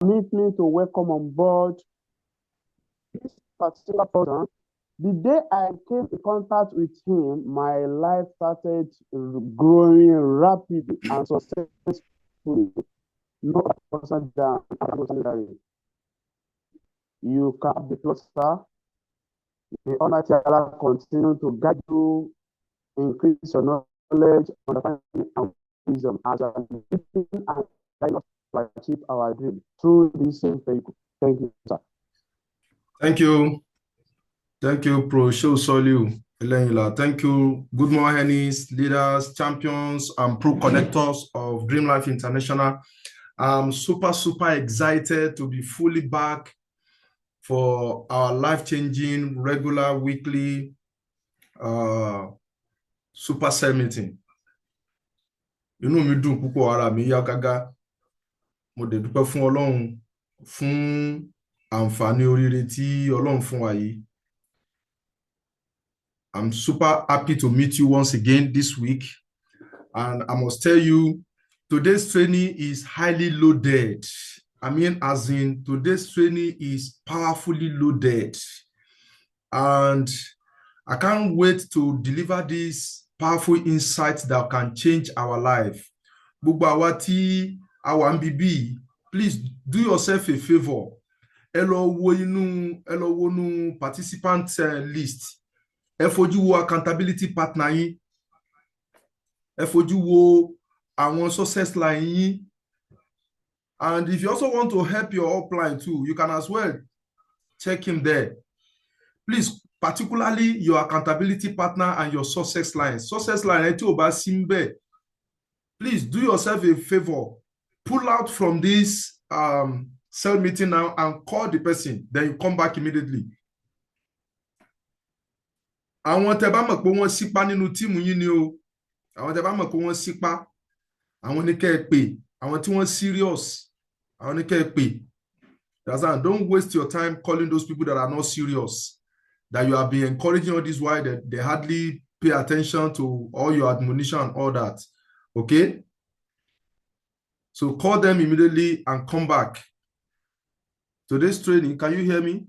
permit me to welcome on board this particular person. The day I came in contact with him, my life started growing rapidly and successfully. No person down. You can have the cluster. May Almighty Allah continue to guide you, increase your knowledge, understanding, and wisdom as a living and guide us to achieve our dream through this same vehicle. Thank you, sir. Thank you. Thank you, Pro Show Soliu. Thank you. Good morning, leaders, champions, and pro connectors of Dream Life International. I'm super excited to be fully back for our life-changing, regular, weekly super cell meeting. Inú mi dùn púpọ̀, ara mi yá gágá. Mo dẹ̀ dúpẹ́ fún Ọlọ́run fún àǹfààní oríire tí Ọlọ́run fún wa yìí. I'm super happy to meet you once again this week. And I must tell you, today's training is highly loaded. I mean, as in, today's training is powerfully loaded. And I can't wait to deliver these powerful insights that can change our life. Gbogbo àwa tí a wà níbí, please do yourself a favor. Ẹ lọ wo inú participant list. Ẹ fojú wo accountability partner yín. Ẹ fojú wo àwọn success line yín. And if you also want to help your upline too, you can as well check him there. Please, particularly your accountability partner and your success line. Success line, please do yourself a favor. Pull out from this cell meeting now and call the person. Then you come back immediately. Àwọn tẹ́ bá mọ̀ pé wọ́n sípá nínú tíìmù yín ni o. Àwọn tẹ́ bá mọ̀ pé wọ́n sípá. Àwọn ní kẹ́ ẹ pè. Àwọn tí wọ́n serious. Àwọn ní kẹ́ ẹ pè. Don't waste your time calling those people that are not serious. That you have been encouraging all this while that they hardly pay attention to all your admonition and all that. Okay? So call them immediately and come back. Today's training, can you hear me?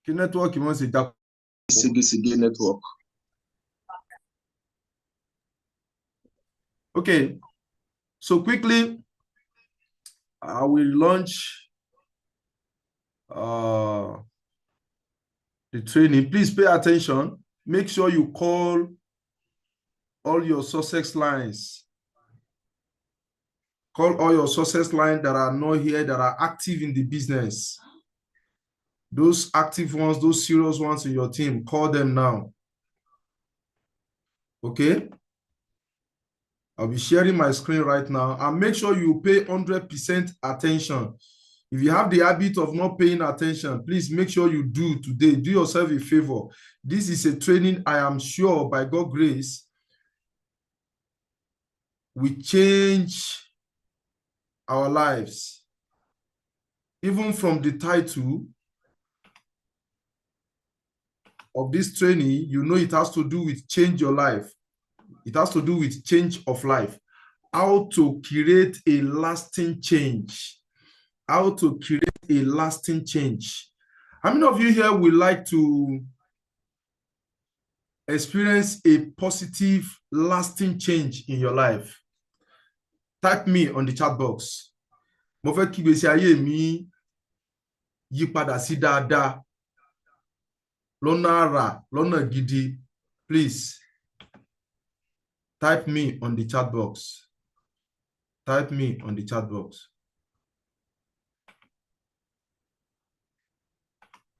The network you want to say network. Okay. So quickly, I will launch the training. Please pay attention. Make sure you call all your success lines. Call all your success lines that are not here, that are active in the business. Those active ones, those serious ones in your team, call them now. Okay? I'll be sharing my screen right now. And make sure you pay 100% attention. If you have the habit of not paying attention, please make sure you do today. Do yourself a favor. This is a training I am sure by God's grace will change our lives. Even from the title of this training, you know it has to do with change your life. It has to do with change of life. How to create a lasting change. How to create a lasting change. How many of you here would like to experience a positive, lasting change in your life? Type me on the chat box. Mo fẹ́ kí ìgbésí ayé mi yí padà sí dáadáa. Lọ́nà àrà, lọ́nà gidi. Please type me on the chat box. Type me on the chat box.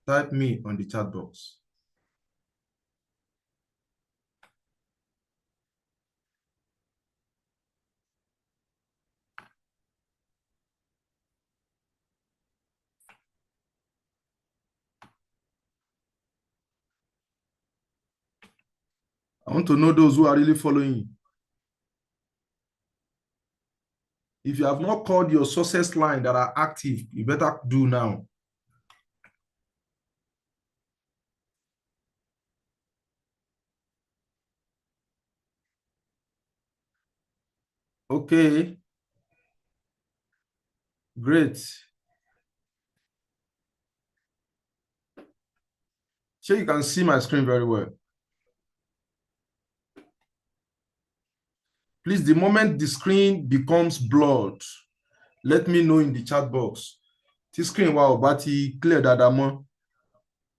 Type me on the chat box. I want to know those who are really following. If you have not called your success line that are active, you better do now. Okay, great. So you can see my screen very well. Please, the moment the screen becomes blurred, let me know in the chat box. This screen wow, but clear that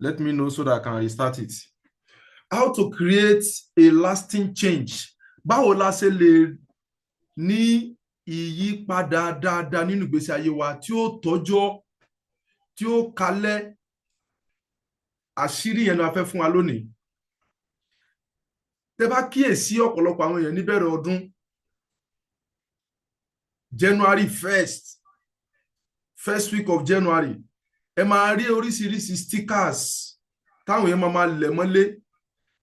let me know so that I can restart it. How to create a lasting change. Báwo la ṣe lè ní ìyípadà dáadáa nínú ìgbésí ayé wa tí ó tọ́jọ́, tí ó kalẹ̀. Àṣírí yẹn ni a fẹ́ fún wa lónìí. Tẹ́ bá kíyèsí ọ̀pọ̀lọpọ̀ àwọn èèyàn níbẹ̀rẹ̀ ọdún, January 1st week of January, ẹ máa rí oríṣiríṣi stickers táwọn èèyàn máa lẹ̀ mọ́lé,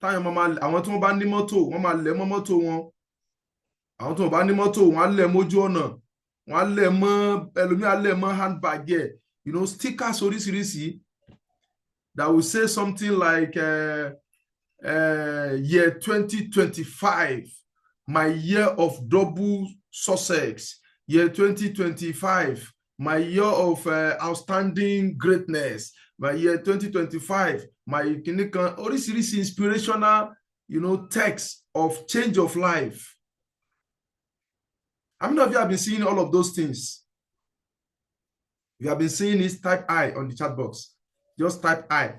àwọn tí wọ́n bá ní mọ́tò wọ́n máa lẹ̀ mọ́ mọ́tò wọn, àwọn tí wọ́n bá ní mọ́tò wọ́n á lẹ̀ mójú ọ̀nà, wọ́n á lẹ̀ mọ́ ẹlòmíì á lẹ̀ mọ́ handbag ẹ̀, stickers oríṣiríṣi that will say something like year 2025, my year of double success. Year 2025, my year of outstanding greatness. My year 2025, my oríṣiríṣi inspirational, text of change of life. How many of you have been seeing all of those things? If you have been seeing it, type I on the chat box. Just type I.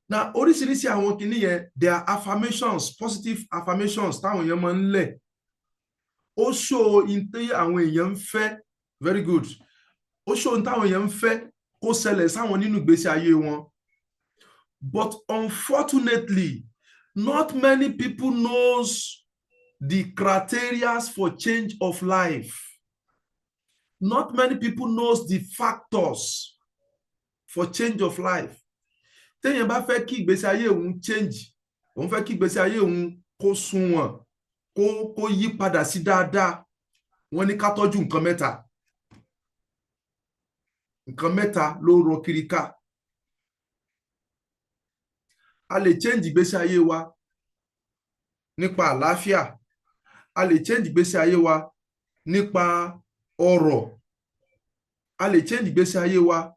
Now, oríṣiríṣi àwọn kìíní yẹn, there are affirmations, positive affirmations táwọn èèyàn máa ń lẹ̀. Ó show in tí àwọn èèyàn ń fẹ́, very good. Ó show in táwọn èèyàn ń fẹ́ kó ṣẹlẹ̀ sáwọn nínú ìgbésí ayé wọn. But unfortunately, not many people knows the criteria for change of life. Not many people knows the factors for change of life. Téèyàn bá fẹ́ kí ìgbésí ayé òun change, òun fẹ́ kí ìgbésí ayé òun kó sunwọ̀n, kó yí padà sí dáadáa, wọ́n ní ká tọ́jú nǹkan mẹ́ta. Nǹkan mẹ́ta ló rọ kiri ká. A lè change ìgbésí ayé wa nípa àlàáfíà. A lè change ìgbésí ayé wa nípa ọrọ̀. A lè change ìgbésí ayé wa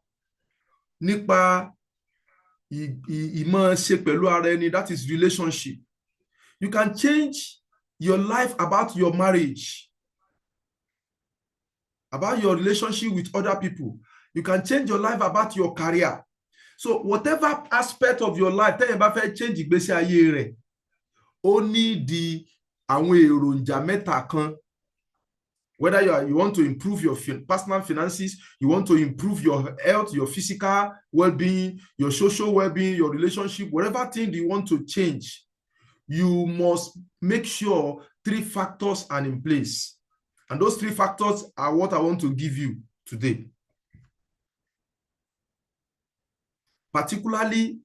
nípa ìmọ̀ ṣe pẹ̀lú ara ẹni, that is relationship. You can change your life about your marriage, about your relationship with other people. You can change your life about your career. So whatever aspect of your life tẹ́yìn bá fẹ́ change ìgbésí ayé rẹ̀, ó ní di àwọn èròjà mẹ́ta kan. Whether you want to improve your personal finances, you want to improve your health, your physical well-being, your social well-being, your relationship, whatever thing you want to change, you must make sure 3 factors are in place. And those 3 factors are what I want to give you today. Particularly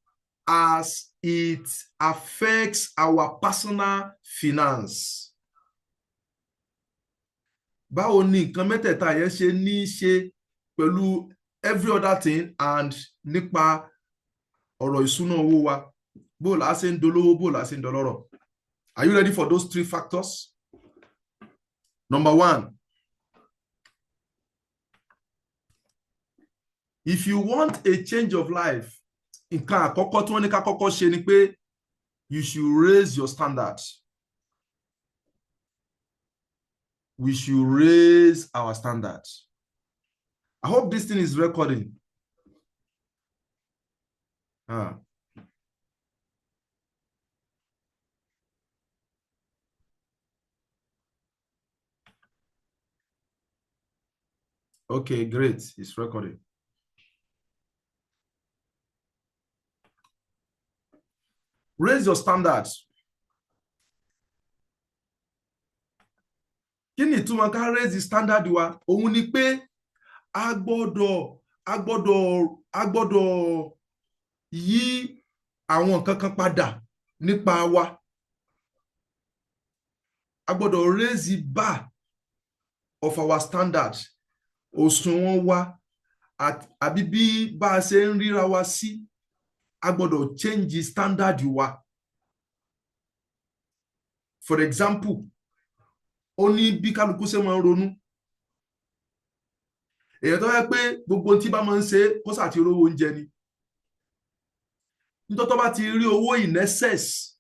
as it affects our personal finance. Báwo ni nǹkan mẹ́tẹ̀ẹ̀ta yẹn ṣe ní ṣe pẹ̀lú every other thing and nípa ọ̀rọ̀ ìṣúná owó wa? Bó la ṣe ń dolówó, bó la ṣe ń dọlọ́rọ̀. Are you ready for those 3 factors? Number 1, if you want a change of life, nǹkan àkọ́kọ́ tí wọ́n ní ká kọ́kọ́ ṣe ni pé you should raise your standards. We should raise our standards. I hope this thing is recording. Okay, great. It's recording. Raise your standards. Kí ni ìtumọ̀ ká raise the standard wa? Òun ni pé a gbọ́dọ̀ yí àwọn nǹkan kan padà nípa wa. A gbọ́dọ̀ raise the bar of our standards. Òṣùwọ̀n wa àbí bí bá a ṣe ń ríra wa sí, a gbọ́dọ̀ change the standard wa. For example, ó ní bí kálukú ṣe máa ń ronú. Èèyàn tó yẹ pé gbogbo tí bá máa ń ṣe kó sà ti rówó oúnjẹ ni. Nítorí tó bá ti rí owó in excess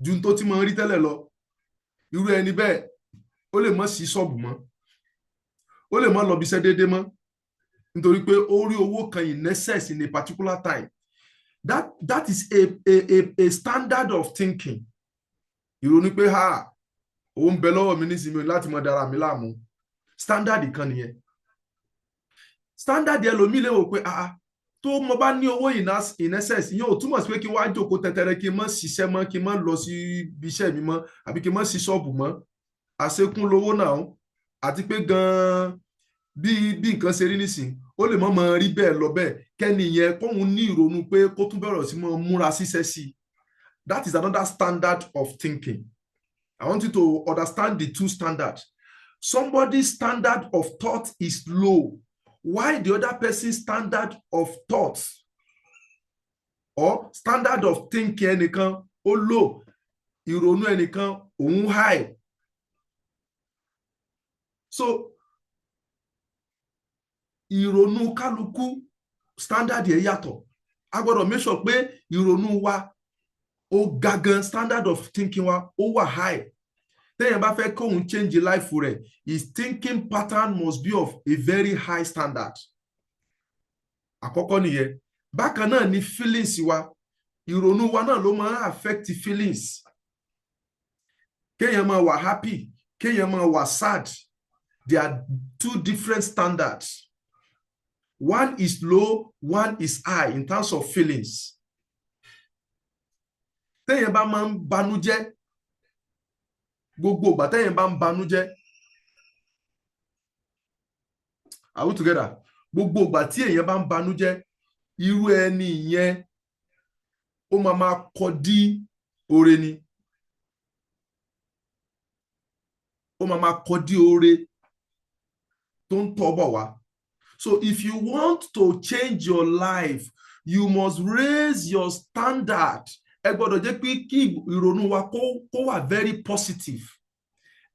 ju tó ti máa ń rí tẹ́lẹ̀ lọ, irú ẹni bẹ́ẹ̀ ó lè má sí ṣọ́ọ̀bù mọ́, ó lè má lọ bí iṣẹ́ déédéé mọ́, nítorí pé ó rí owó kan in excess in a particular time. That is a standard of thinking. Ìrònú pé owó ń bẹ lọ́wọ́ mi nísìnyí láti mọ dára mi láàmú. Standard kan nìyẹn. Standard ẹlòmíì lè wò pé tó mo bá ní owó in excess, ìyẹn ò túmọ̀ sí pé kí n wá jókòó tẹ́tẹ́rẹ́ kí n má ṣiṣẹ́ mọ́, kí n má lọ sí ibi iṣẹ́ mi mọ́, àbí kí n má sí ṣọ́ọ̀bù mọ́. Àṣekún lówó náà, àti pé gan-an bí nǹkan ṣe rí nísìnyí, ó lè mọ́ rí bẹ́ẹ̀ lọ bẹ́ẹ̀ kẹ́ni yẹn kóhun ní ìrònú pé kó tún bẹ̀rẹ̀ sí mọ́ múra ṣiṣẹ́ sí. That is another standard of thinking. I want you to understand the two standards. Somebody's standard of thought is low, while the other person's standard of thought or standard of thinking ẹnìkan ó low, ìrònú ẹnìkan òun high. So ìrònú kálukú standard yẹn yàtọ̀. A gbọ́dọ̀ make sure pé ìrònú wa ó ga gan, standard of thinking wa ó wà high. Téèyàn bá fẹ́ kóhun change life rẹ̀, his thinking pattern must be of a very high standard. Àkọ́kọ́ nìyẹn. Bákan náà ni feelings wa, ìrònú wa náà ló máa affect feelings. Kéèyàn máa wà happy, kéèyàn máa wà sad. There are two different standards. One is low, one is high in terms of feelings. Téèyàn bá máa ń banújẹ́, gbogbo ìgbà téèyàn bá ń banújẹ́, are we together? Gbogbo ìgbà tí èèyàn bá ń banújẹ́, irú ẹni yẹn ó máa kọdí oore ni. Ó máa kọdí oore tó ń tọ́ bọ̀ wá. So if you want to change your life, you must raise your standard. Ẹ gbọ́dọ̀ jẹ́ pé kí ìrònú wa kó wà very positive.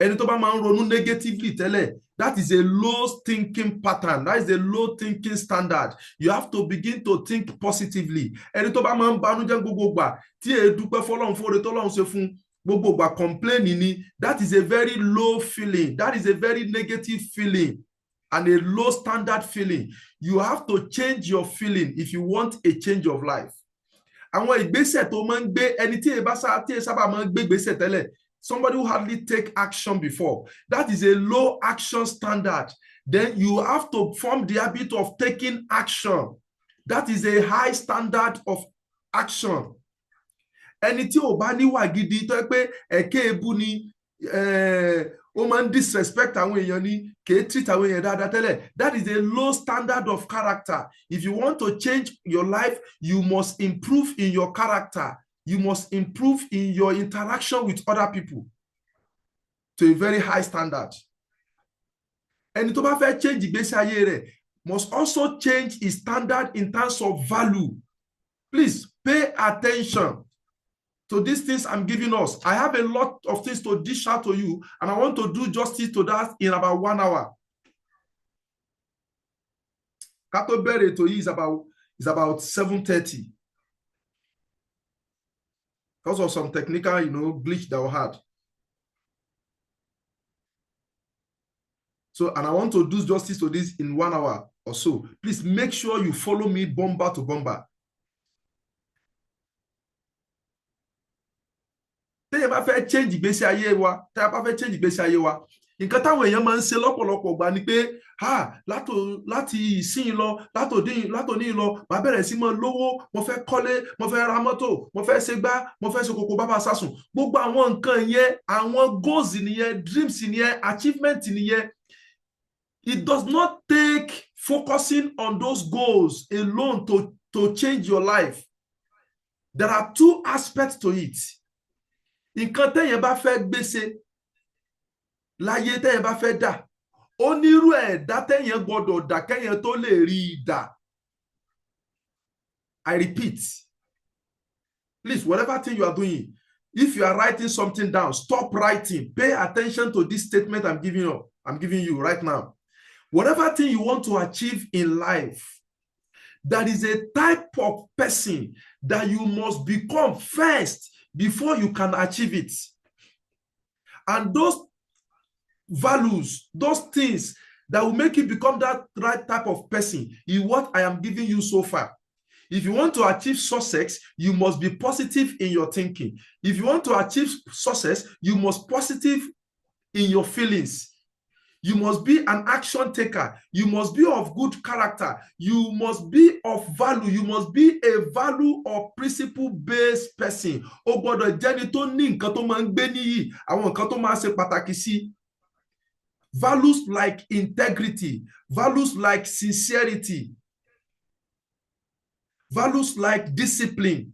Ẹni tó bá máa ń ronú negatively tẹ́lẹ̀, that is a low thinking pattern. That is a low thinking standard. You have to begin to think positively. Ẹni tó bá máa ń banújẹ́ gbogbo ìgbà, tí ẹ dúpẹ́ fọ́lọ́run fún oore tọ́lọ́run ṣe fún, gbogbo ìgbà complain ni, that is a very low feeling. That is a very negative feeling and a low standard feeling. You have to change your feeling if you want a change of life. Àwọn ìgbésẹ̀ tó máa ń gbé, ẹni tí ẹ sábà máa ń gbé ìgbésẹ̀ tẹ́lẹ̀, somebody who hardly take action before, that is a low action standard. Then you have to form the habit of taking action. That is a high standard of action. Ẹni tí ò bá níwà gidi tó pé ẹ̀kẹ́ ebu ni, ó máa ń disrespect àwọn èèyàn ni, kì í treat àwọn èèyàn dáadáa tẹ́lẹ̀, that is a low standard of character. If you want to change your life, you must improve in your character. You must improve in your interaction with other people to a very high standard. Ẹni tó bá fẹ́ change ìgbésí ayé rẹ̀ must also change his standard in terms of value. Please pay attention to these things I'm giving us. I have a lot of things to dish out to you, and I want to do justice to that in about 1 hour. Kato bere to you is about 7:30. Because of some technical, glitch that we had. So, and I want to do justice to this in 1 hour or so. Please make sure you follow me bomber to bomber. Tẹ́yẹ̀ bá fẹ́ change ìgbésí ayé wa, tẹ́yẹ̀ bá fẹ́ change ìgbésí ayé wa, nǹkan táwọn èèyàn máa ń ṣe lọ́pọ̀lọpọ̀ gbà ni pé láti ìsìn lọ, látòní lọ, màá bẹ̀rẹ̀ sí máa lówó, mo fẹ́ kọ́lé, mo fẹ́ ra mọ́tò, mo fẹ́ ṣe gbá, mo fẹ́ ṣe kòkó bàbá sásùn. Gbogbo àwọn nǹkan yẹn, àwọn goals nìyẹn, dreams nìyẹn, achievement nìyẹn. It does not take focusing on those goals alone to change your life. There are two aspects to it. Nǹkan tẹ́yẹ̀ bá fẹ́ gbèsè láyé tẹ́yẹ̀ bá fẹ́ dà, onírú ẹ̀dá tẹ́yẹ̀ gbọ́dọ̀ dà kẹ́yẹ̀ tó lè rí dà. I repeat, Please, whatever thing you are doing, if you are writing something down, stop writing. Pay attention to this statement I'm giving you right now. Whatever thing you want to achieve in life, there is a type of person that you must become first before you can achieve it. And those values, those things that will make you become that right type of person is what I am giving you so far. If you want to achieve success, you must be positive in your thinking. If you want to achieve success, you must be positive in your feelings. You must be an action taker. You must be of good character. You must be of value. You must be a value or principle-based person. O gbọ́dọ̀ jẹ́ni tó ní nǹkan tó máa ń gbé níyì, àwọn nǹkan tó máa ṣe pàtàkì sí. Values like integrity, values like sincerity, values like discipline.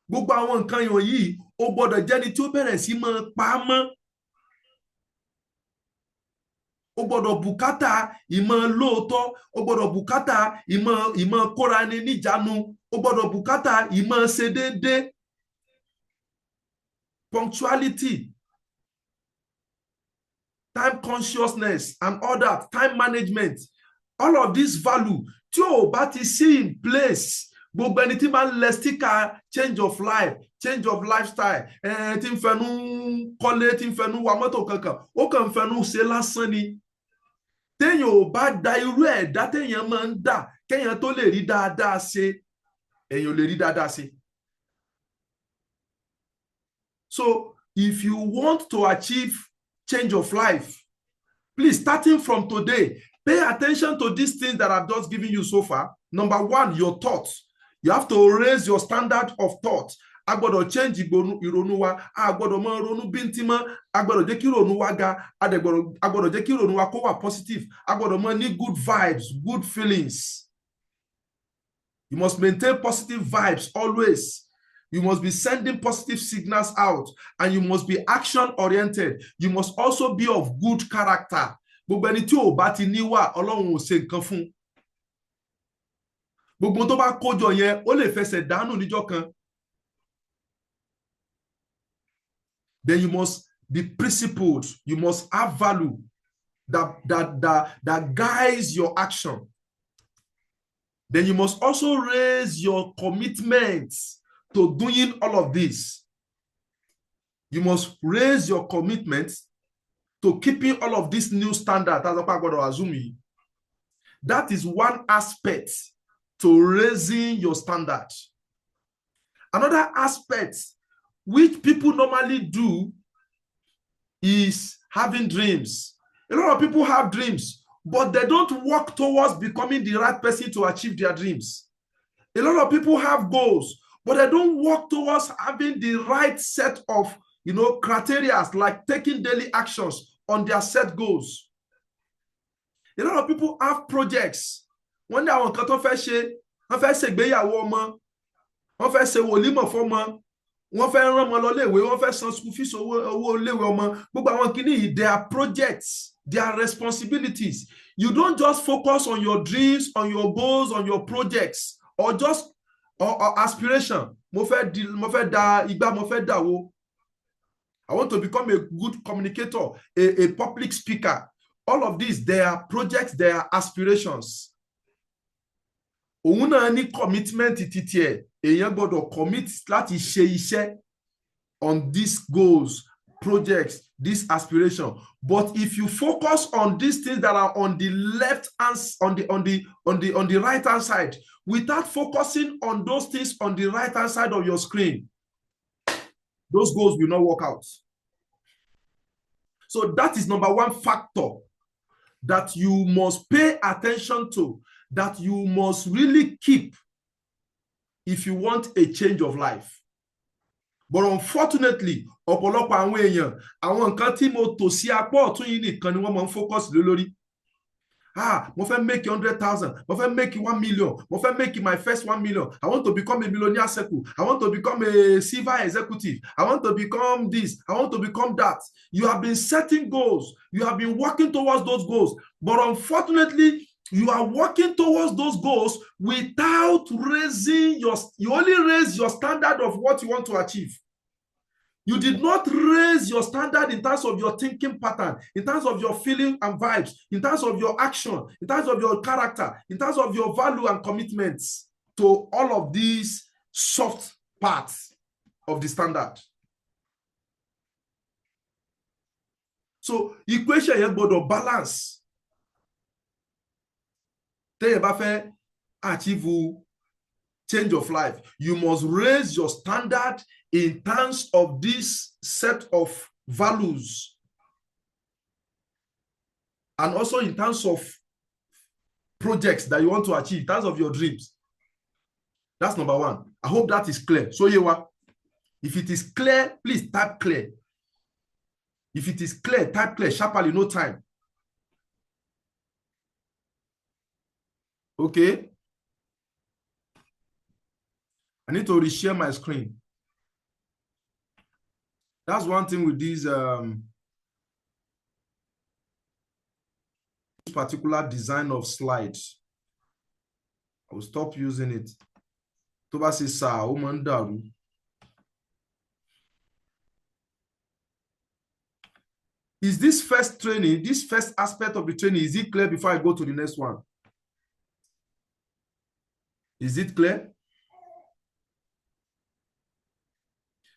Gbogbo àwọn nǹkan yìí, o gbọ́dọ̀ jẹ́ni tí ó bẹ̀rẹ̀ sí máa pa á mọ́. O gbọ́dọ̀ bùkátà ìmọ̀ lóòótọ́, o gbọ́dọ̀ bùkátà ìmọ̀ kóra ní níjàánu, o gbọ́dọ̀ bùkátà ìmọ̀ ṣe déédé, punctuality, time consciousness and all that, time management. All of this value tí o bá ti sí in place, gbogbo ẹni tí máa ń lẹ sticker change of life, change of lifestyle, tí ń fẹnu kọ́lé, tí ń fẹnu wa mọ́tò kankan, ó kàn ń fẹnu ṣe lásán ni. Téèyàn ò bá da irú ẹ̀dá téèyàn máa ń dà kéèyàn tó lè rí dáadáa ṣe, èèyàn ò lè rí dáadáa ṣe. So if you want to achieve change of life, please, starting from today, pay attention to these things that I've just given you so far. Number one, your thoughts. You have to raise your standard of thought. A gbọ́dọ̀ change ìrònú wa, a gbọ́dọ̀ mọ ronú bíntímọ́, a gbọ́dọ̀ jẹ́ kí ìrònú wa ga, a gbọ́dọ̀ jẹ́ kí ìrònú wa kó wà positive, a gbọ́dọ̀ mọ ní good vibes, good feelings. You must maintain positive vibes always. You must be sending positive signals out, and you must be action-oriented. You must also be of good character. Gbogbo ẹni tí ò bá ti níwà, Ọlọ́run ò ṣe nǹkan fún. Gbogbo tó bá kójọ yẹn, ó lè fẹsẹ̀ dànù níjọ́ kan. Then you must be principled. You must have value that guides your action. Then you must also raise your commitments to doing all of this. You must raise your commitments to keeping all of this new standard. That is one aspect to raising your standard. Another aspect which people normally do is having dreams. A lot of people have dreams, but they don't work towards becoming the right person to achieve their dreams. A lot of people have goals, but they don't work towards having the right set of, criteria, like taking daily actions on their set goals. A lot of people have projects. One day, àwọn kan tó fẹ́ ṣe, wọ́n fẹ́ ṣègbéyàwó ọmọ, wọ́n fẹ́ ṣe wòlímọ̀ fọ́mọ, wọ́n fẹ́ rán ọmọ lọ léèwé, wọ́n fẹ́ san school fees owó léèwé ọmọ. Gbogbo àwọn kìíní yìí, they are projects, they are responsibilities. You don't just focus on your dreams, on your goals, on your projects, or just or aspiration. Mo fẹ́ da igbá, mo fẹ́ dàwó. I want to become a good communicator, a public speaker. All of these, they are projects, they are aspirations. Òun náà ní commitment títí ẹ̀, èèyàn gbọ́dọ̀ commit láti ṣe iṣẹ́ on these goals, projects, this aspiration. But if you focus on these things that are on the left hand, on the right hand side, without focusing on those things on the right hand side of your screen, those goals will not work out. So that is number one factor that you must pay attention to, that you must really keep if you want a change of life. But unfortunately, ọ̀pọ̀lọpọ̀ àwọn èèyàn, àwọn nǹkan tí mo tò sí apá ọ̀tún yìí nìkan ni wọ́n máa ń focus lórí. Mo fẹ́ make 100,000, mo fẹ́ make 1 million, mo fẹ́ make my first 1 million. I want to become a millionaire circle. I want to become a silver executive. I want to become this. I want to become that. You have been setting goals. You have been working towards those goals. But unfortunately, You are working towards those goals without raising you only raise your standard of what you want to achieve. You did not raise your standard in terms of your thinking pattern, in terms of your feeling and vibes, in terms of your action, in terms of your character, in terms of your value and commitments to all of these soft parts of the standard. So, equation yẹn gbọ́dọ̀ balance. Tẹ́yẹ̀ bá fẹ́ achieve change of life, you must raise your standard in terms of this set of values and also in terms of projects that you want to achieve, in terms of your dreams. That's number one. I hope that is clear. So, Yewa, if it is clear, please type clear. If it is clear, type clear, sharply, no time. Okay. I need to reshare my screen. That's one thing with these particular design of slides. I will stop using it. Toba say sa o man daru. Is this first training, this first aspect of the training, is it clear before I go to the next one? Is it clear?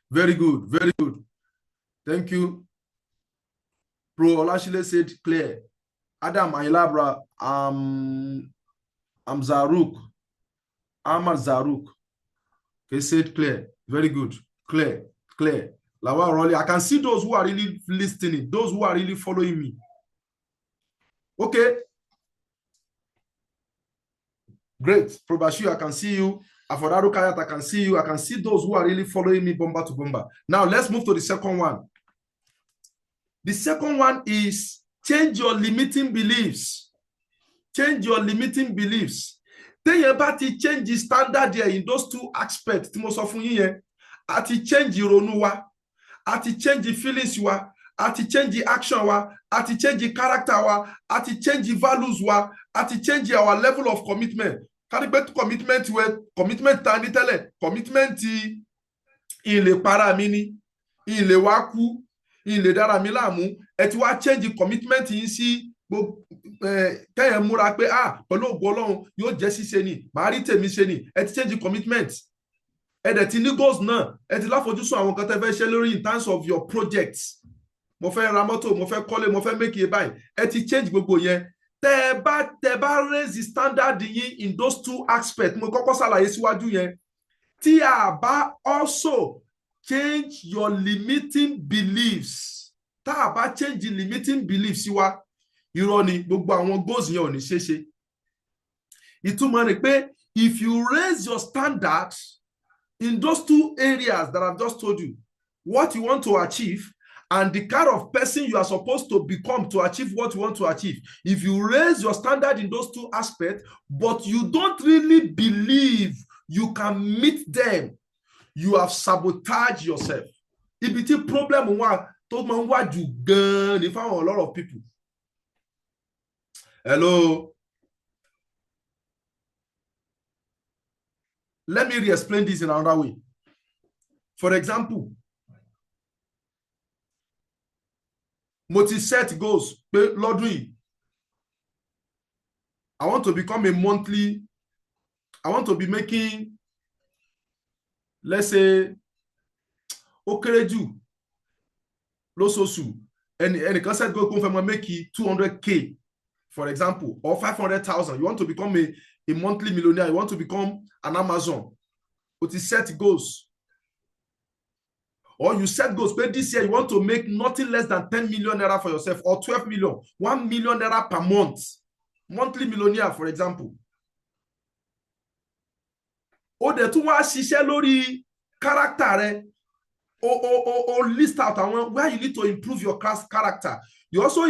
Very good, very good. Thank you. Pro Olashile said clear. Adam Ailabra, I'm Zaruk. Ahmad Zaruk. He said clear. Very good. Clear, clear. Lawa Rolly, I can see those who are really listening, those who are really following me. Okay. Great. Probashu, I can see you. Afodaru Kayat, I can see you. I can see those who are really following me bomba to bomba. Now, let's move to the second one. The second one is change your limiting beliefs. Change your limiting beliefs. Then you about to change the standard here in those two aspects. Most often here, at change your onuwa, at change the feelings you are, at change the action wa, at change the character wa, at change the values wa, at change our level of commitment. Commitment where commitment tani tele, commitment in le paramini, in le waku, in le daramilamu, et wa change the commitment in si kaya mura pe pẹ̀lú ògo Ọlọ́run yóò jẹ́ ṣíṣe ni, màá rí tèmi ṣe ni, et change the commitment. Et ti ní goals náà, et láfojúsùn àwọn kan tẹ́ fẹ́ ṣe lórí in terms of your projects. Mo fẹ́ ra mọ́tò, mo fẹ́ kọ́lé, mo fẹ́ make it buy. Et change gbogbo yẹn. Tẹ́ bá raise the standard yín in those two aspects. Mo kọ́kọ́ ṣàlàyé síwájú yẹn. Tí a bá also change your limiting beliefs. Tá a bá change the limiting beliefs wa, irọ́ ni gbogbo àwọn goals yẹn ò ní ṣeéṣe. Ìtumọ̀ ni pé if you raise your standard in those two areas that I've just told you, what you want to achieve and the kind of person you are supposed to become to achieve what you want to achieve. If you raise your standard in those two aspects, but you don't really believe you can meet them, you have sabotaged yourself. Ibi tí problem wà tó máa ń wá jù gan ni fáwọn a lot of people. Hello. Let me re-explain this in another way. For example, mo ti set goals pé lọ́dún yìí, I want to become a monthly, I want to be making, let's say, ó kéré jù lóṣooṣù, ẹnìkan set goal kó fẹ́ máa make 200K, for example, or 500,000. You want to become a monthly millionaire, you want to become an Amazon, but you set goals. Or you set goals, but this year you want to make nothing less than 10 million naira for yourself, or 12 million, 1 million naira per month. Monthly millionaire, for example. Or the two wá ṣiṣẹ́ lórí character rẹ, or list out where you need to improve your character. You also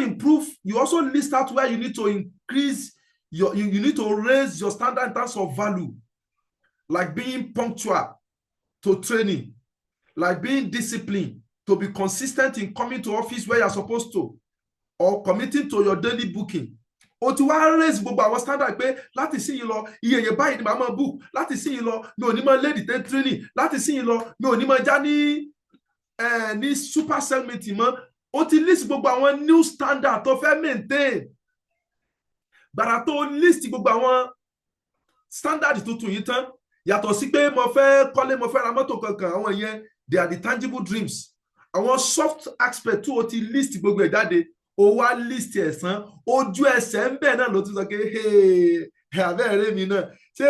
list out where you need to increase you need to raise your standard in terms of value, like being punctual to training, like being disciplined, to be consistent in coming to office where you're supposed to, or committing to your daily booking, o ti wá raise gbogbo àwọn standard pé láti sí yìí lọ iye yẹn báyìí ni màá máa book, láti sí yìí lọ mi ò ní máa lady training, láti sí yìí lọ mi ò ní máa já ní super cell meeting mọ́. O ti list gbogbo àwọn new standard tó fẹ́ maintain. Gbàrà tó list gbogbo àwọn standard tuntun yìí tán, yàtọ̀ sí pé mo fẹ́ kọ́lé, mo fẹ́ ra mọ́tò kankan, àwọn yẹn they are the tangible dreams. Àwọn soft aspect tó o ti list gbogbo ẹ̀ jáde, o wá list ẹ̀sán, ojú ẹsẹ̀ ń bẹ̀ náà ló ti sọ pé abẹ́rẹ́ mi náà ṣé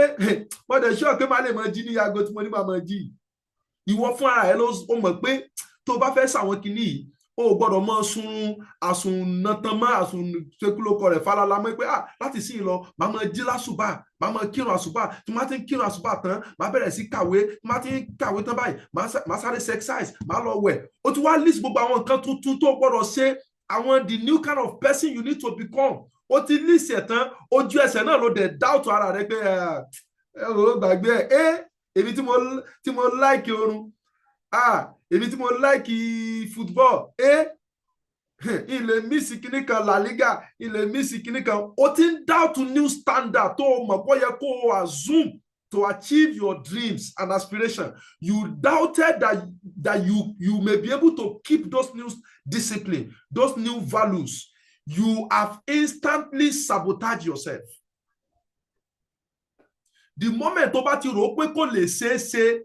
wọ́n dẹ̀ ṣọ́ pé máa lè mọ jí ní aago tí mo ní máa mọ jí. Ìwọ fún ara ẹ ló mọ̀ pé tó bá fẹ́ sàwọn kinní yìí, o gbọ́dọ̀ mọ sun àsùnnàtàn mọ́ àsùnṣekúlókọ rẹ̀ falala mọ́ pé láti sí lọ màá mọ jí lásùbà, màá mọ kírun àsùbà, tí màá ti ń kírun àsùbà tán màá bẹ̀rẹ̀ sí kàwé, tí màá ti ń kàwé tán báyìí màá sáré exercise, màá lọ wẹ̀. O ti wá list gbogbo àwọn nǹkan tuntun tó gbọ́dọ̀ ṣe, àwọn the new kind of person you need to become. O ti list ẹ̀ tán, ojú ẹsẹ̀ náà ló dẹ̀ doubt ara rẹ pé ò gbàgbé èmi tí mo like orun, èmi tí mo like football, ilé miss kíní kan La Liga, ilé miss kíní kan. O ti ń doubt new standard tó mọ̀ bó yẹ kó o assume to achieve your dreams and aspiration. You doubted that you may be able to keep those new discipline, those new values. You have instantly sabotaged yourself. The moment tó bá ti rò pé kò lè ṣeé ṣe,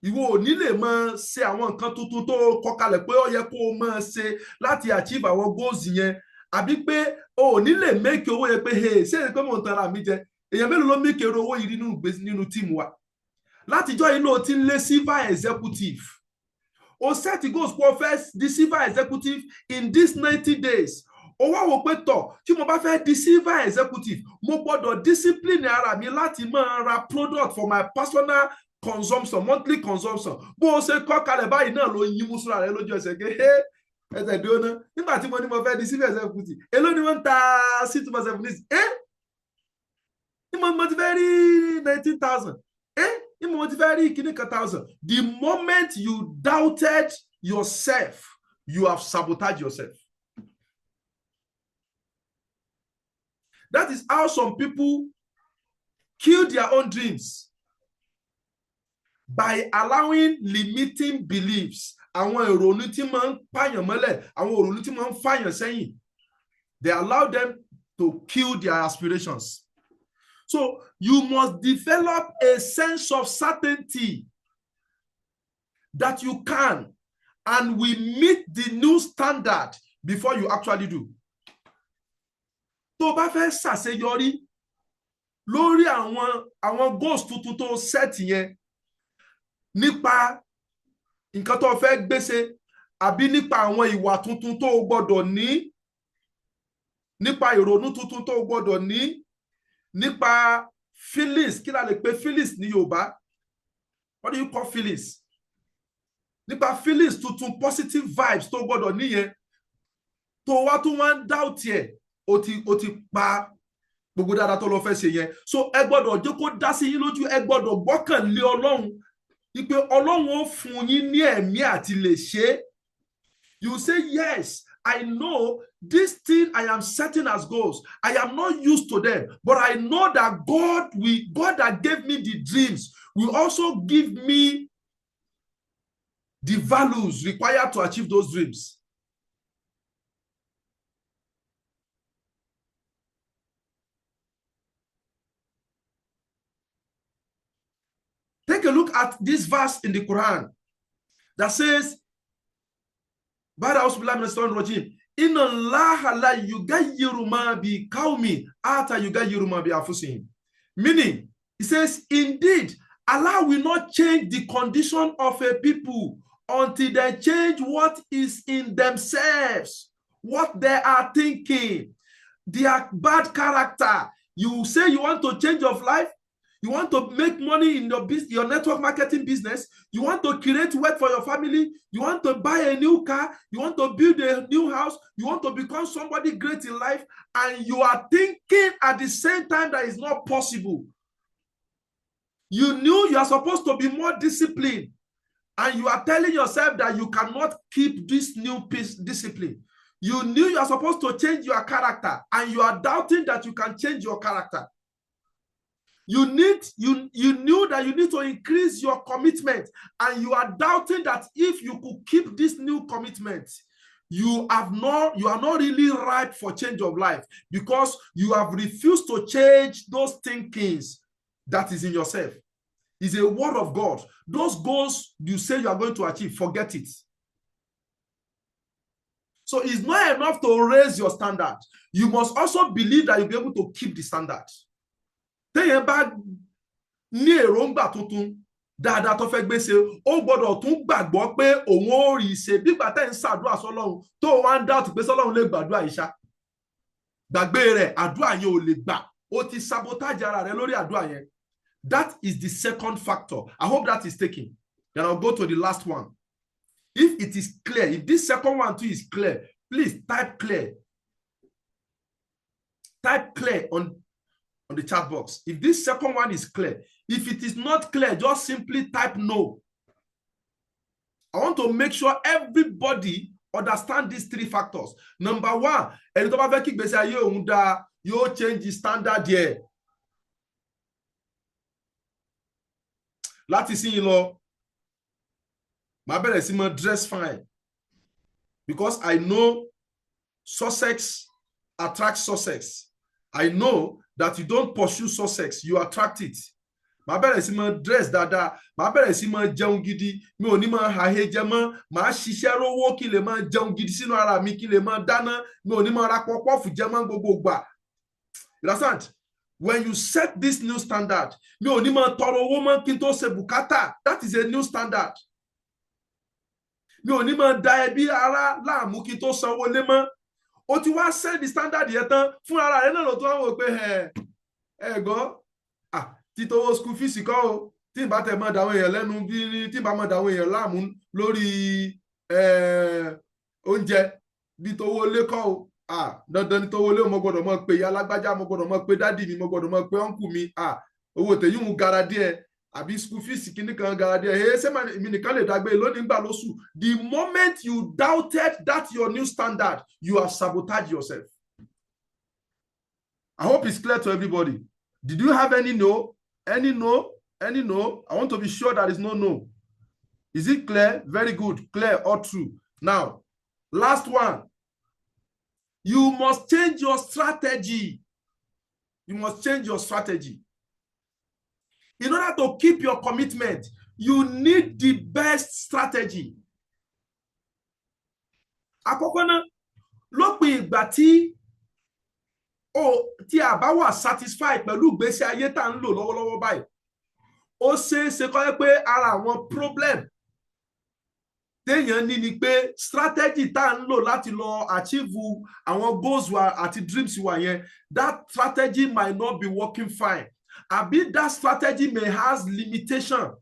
ìwọ ò ní lè máa ṣe àwọn nǹkan tuntun tó kọ kalẹ̀ pé ó yẹ kó o máa ṣe láti achieve àwọn goals yẹn, àbí pé o ò ní lè make owó yẹn pé ṣé pé mò ń tanra mi jẹ. Èèyàn mélòó ló make owó yìí nínú team wa? Látijọ́ yìí ló ti ń lé silver executive. O set goals for first the silver executive in these 90 days. O wá wò pé tọ̀, tí mo bá fẹ́ di silver executive, mo gbọ́dọ̀ discipline ara mi láti máa ra product for my personal consumption, monthly consumption. Bó o ṣe kọ́ kalẹ̀ báyìí náà ló yín mú súra rẹ lójú ẹsẹ̀ pé ẹsẹ̀ dúró ná. Nígbà tí mo ní mo fẹ́ di silver executive, èló ni wọ́n ń ta C247 ní mo ti fẹ́ rí 19,000, mo ti fẹ́ rí kíní kan 1,000. The moment you doubted yourself, you have sabotaged yourself. That is how some people kill their own dreams, by allowing limiting beliefs. Àwọn ìrònú tí máa ń pààyàn mọ́lẹ̀, àwọn ìrònú tí máa ń fààyàn sẹ́yìn, they allow them to kill their aspirations. So you must develop a sense of certainty that you can and will meet the new standard before you actually do. Tó bá fẹ́ ṣàṣeyọrí lórí àwọn goals tuntun tó set yẹn, nípa nǹkan tó fẹ́ gbéṣe, àbí nípa àwọn ìwà tuntun tó gbọ́dọ̀ ní, nípa ìrònú tuntun tó gbọ́dọ̀ ní, nípa feelings, kí la lè pè feelings ní Yorùbá? What do you call feelings? Nípa feelings tuntun, positive vibes tó gbọ́dọ̀ níyẹn, tó wá tún wá ń doubt ẹ̀, ó ti pa gbogbo dáadáa tó lọ fẹ́ ṣe yẹn. So ẹ gbọ́dọ̀ jẹ́ kó dá sí yín lójú, ẹ gbọ́dọ̀ gbọ́kànlé Ọlọ́run, wípé Ọlọ́run ó fún yín ní ẹ̀mí àti lè ṣe. You say, yes, I know this thing I am setting as goals, I am not used to them, but I know that God that gave me the dreams will also give me the values required to achieve those dreams. Take a look at this verse in the Quran that says, Inna Allaha la yugayyiru ma bi qawmin hatta yugayyiru ma bi anfusihim. Meaning, it says, indeed, Allah will not change the condition of a people until they change what is in themselves, what they are thinking, their bad character. You say you want to change your life, you want to make money in your network marketing business, you want to create wealth for your family, you want to buy a new car, you want to build a new house, you want to become somebody great in life, and you are thinking at the same time that it's not possible. You knew you are supposed to be more disciplined, and you are telling yourself that you cannot keep this new discipline. You knew you are supposed to change your character, and you are doubting that you can change your character. You knew that you need to increase your commitment, and you are doubting that if you could keep this new commitment, you are not really ripe for change of life, because you have refused to change those thinkings that is in yourself. It's a word of God. Those goals you say you are going to achieve, forget it. So it's not enough to raise your standard. You must also believe that you'll be able to keep the standard. Téèyàn bá ní èròǹgbà tuntun dáadáa tó fẹ́ gbé ṣe, ó gbọ́dọ̀ tún gbàgbọ́ pé òun ó rí ṣe. Bí ìgbà tẹ́ ń ṣàdúrà sọ́lọ́run tó wá ń doubt pé sọ́lọ́run lè gbàdúrà yìí ṣá. Gbàgbé rẹ̀, àdúrà yẹn ò lè gbà. Ó ti sabotage ara rẹ̀ lórí àdúrà yẹn. That is the second factor. I hope that is taken. Then I'll go to the last one. If it is clear, if this second one too is clear, please type clear. Type clear on the chat box. If this second one is clear. If it is not clear, just simply type no. I want to make sure everybody understand these three factors. Number one, ẹni tó bá fẹ́ kí ìgbésí ayé òun dáa, yóò change the standard here. Láti sí yín lọ, màá bẹ̀rẹ̀ sí máa dress fine, because I know success attracts success. I know that you don't pursue success, you attract it. Màá bẹ̀rẹ̀ sí máa dress dáadáa, màá bẹ̀rẹ̀ sí máa jẹun gidi, mi ò ní máa hàhé jẹ mọ́, màá ṣiṣẹ́ rówó kí lè máa jẹun gidi sínú ara mi, kí lè máa dáná, mi ò ní máa ra pọ́pọ́ọ̀fù jẹ mọ́ gbogbo ìgbà. You understand? When you set this new standard, mi ò ní máa tọrọ owó mọ́ kí n tó ṣe bùkátà. That is a new standard. Mi ò ní máa da ẹbí ara láàmú kí n tó sanwó lé mọ́. O ti wá set the standard yẹn tán, fún ara rẹ̀ náà ló tó wá wò pé ẹ̀gbọ́n, títọ́wọ́ school fees kọ́ o, tí n bá tẹ̀ mọ́ dáwọn èèyàn lẹ́nu bí tí n bá mọ́ dáwọn èèyàn láàmú lórí oúnjẹ bí tówó lé kọ́ o. Dandan ni tówó lé mo gbọ́dọ̀ mọ̀ pé ìyá alágbájá, mo gbọ́dọ̀ mọ̀ pé dádì mi, mo gbọ́dọ̀ mọ̀ pé ọ̀nkù mi. Owó tèyí ń gara díẹ̀, àbí school fees kìíní kan gara díẹ̀. Ṣé mi nìkan lè dàgbé lónìí gbà lóṣù? The moment you doubted that your new standard, you have sabotaged yourself. I hope it's clear to everybody. Did you have any no? Any no? Any no? I want to be sure that is no no. Is it clear? Very good. Clear or true. Now, last one. You must change your strategy. You must change your strategy. In order to keep your commitment, you need the best strategy. Àkọ́kọ́ náà, lópin ìgbà tí a bá wà satisfied pẹ̀lú ìgbésí ayé tá ń lò lọ́wọ́lọ́wọ́ báyìí, ó ṣeéṣe kó jẹ́ pé ara àwọn problem téèyàn ní ni pé strategy tá ń lò láti lọ achieve àwọn goals wa àti dreams wa yẹn, that strategy might not be working fine. Àbí that strategy may has limitation.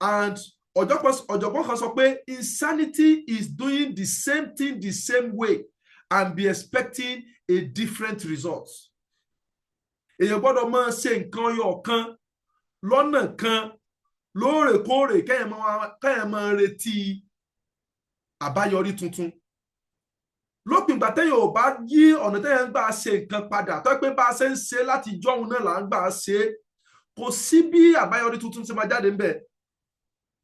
And ọ̀jọ̀gbọ́n kan sọ pé insanity is doing the same thing the same way and be expecting a different result. Èèyàn gbọ́dọ̀ máa ṣe nǹkan yọ̀ kan lọ́nà kan lóòrèkóòrè kéèyàn máa retí àbáyọrí tuntun. Lópin ìgbà téèyàn ò bá yí ọ̀nà téèyàn gbà ṣe nǹkan padà, tó pé bá a ṣe ń ṣe láti jọ́hun náà là ń gbà ṣe, kò sí bí àbáyọrí tuntun ṣe máa jáde ńbẹ̀.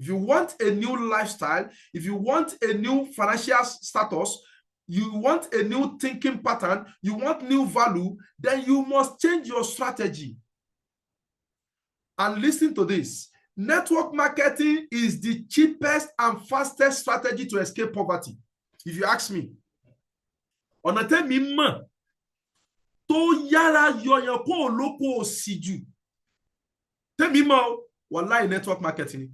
If you want a new lifestyle, if you want a new financial status, you want a new thinking pattern, you want new value, then you must change your strategy. And listen to this. Network marketing is the cheapest and fastest strategy to escape poverty. If you ask me, ọ̀nà tẹ́mi mọ̀ tó yára yọyàn kó olóko òsì jù, tẹ́mi mọ̀ wàláhì network marketing.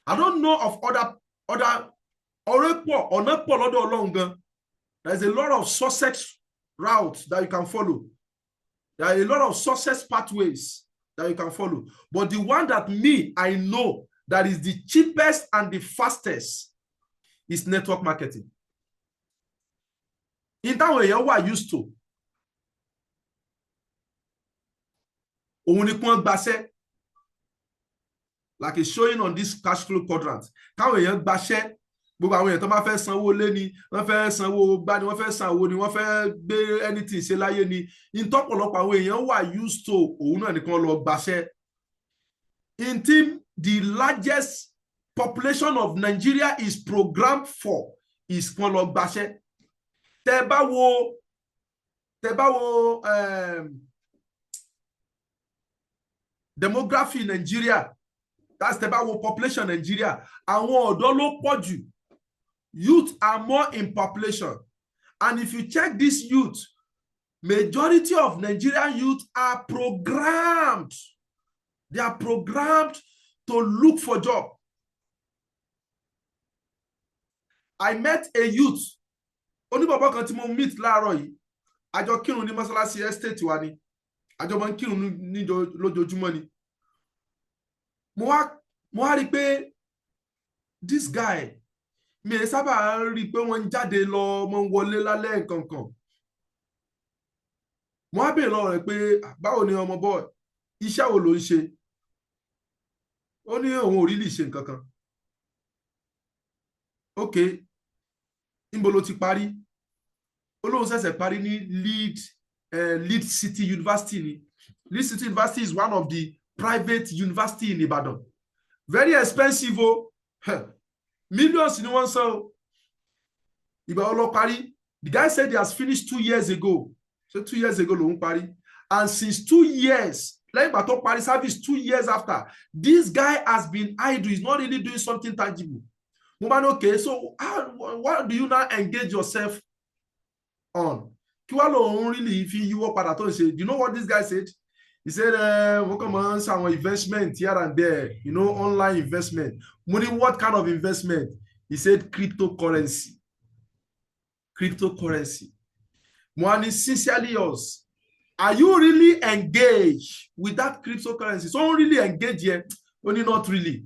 I don't know of other ọ̀rẹ́ pọ̀, ọ̀nà pọ̀ lọ́dọ̀ Ọlọ́run gan. There's a lot of success routes that you can follow. There are a lot of success pathways that you can follow. But the one that I know that is the cheapest and the fastest is network marketing. In that way, you are used to. Òun ni kún gbaṣẹ́, like it's showing on this cash flow quadrant. Káwọn èèyàn gbaṣẹ́ gbogbo àwọn èèyàn tó máa fẹ́ sanwó lé ni wọ́n fẹ́ sanwó gbá ni wọ́n fẹ́ sanwó ni wọ́n fẹ́ gbé anything ṣe láyé ni ìtọ́pọ̀lọpọ̀ àwọn èèyàn wà used to òun náà nìkan lọ gbaṣẹ́. In team, the largest population of Nigeria is programmed for is kan lọ gbaṣẹ́. Tẹ́ bá wo demography Nigeria, that's tẹ́ bá wo population Nigeria, àwọn ọ̀dọ́ ló pọ̀ jù. Youth are more in population. And if you check this youth, majority of Nigerian youth are programmed. They are programmed to look for job. I met a youth. Oni bàbá kan tí mo meet láàárọ̀ yìí. Àjọ kírun ní mọ́sálásí estate wa ni. Àjọ máa ń kírun ní lójoojúmọ́ ni. Mo wá rí pé this guy, mi ò sábà rí pé wọ́n ń jáde lọ, wọ́n ń wọlé lálẹ́ nǹkankan. Mo wá béèrè lọ́wọ́ rẹ̀ pé báwo ni ọmọ boy, iṣẹ́ wo ló ń ṣe? Ó ní òun ò rí lè ṣe nǹkan kan. Okay, níbo ló ti parí? Ó lóun ṣẹ̀ṣẹ̀ parí ní Lead City University ni. Lead City University is one of the private university in Ibadan. Very expensive o. Millions ni wọ́n san o. Ìgbà wo ló parí? The guy said he has finished 2 years ago. So 2 years ago lòun parí. And since 2 years, lẹ́yìn ìgbà tó parí service 2 years after, this guy has been idle. He's not really doing something tangible. Mo bá ní okay, so what do you now engage yourself on? Kí wá lòun really fi yíwọ́ padà tó ń ṣe? Do you know what this guy said? He said, wọ́n kàn máa ń ṣàwọn investment here and there, you know, online investment. Money, what kind of investment? He said cryptocurrency. Cryptocurrency. Mo wá ní sincerely yours. Are you really engaged with that cryptocurrency? So really engaged here? Only not really.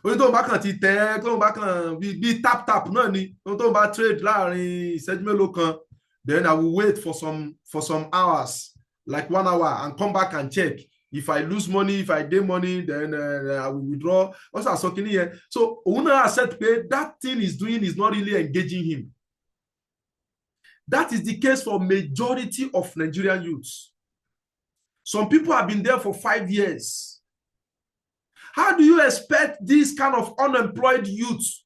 Only tó bá kàn ti tẹ̀, tó bá kàn bí tap náà ni. Tó bá trade láàrin ìṣẹ́jú mélòó kan. Then I will wait for some hours, like 1 hour, and come back and check. If I lose money, if I gain money, then I will withdraw. Also, so Una said that thing is doing is not really engaging him. That is the case for majority of Nigerian youths. Some people have been there for 5 years. How do you expect this kind of unemployed youths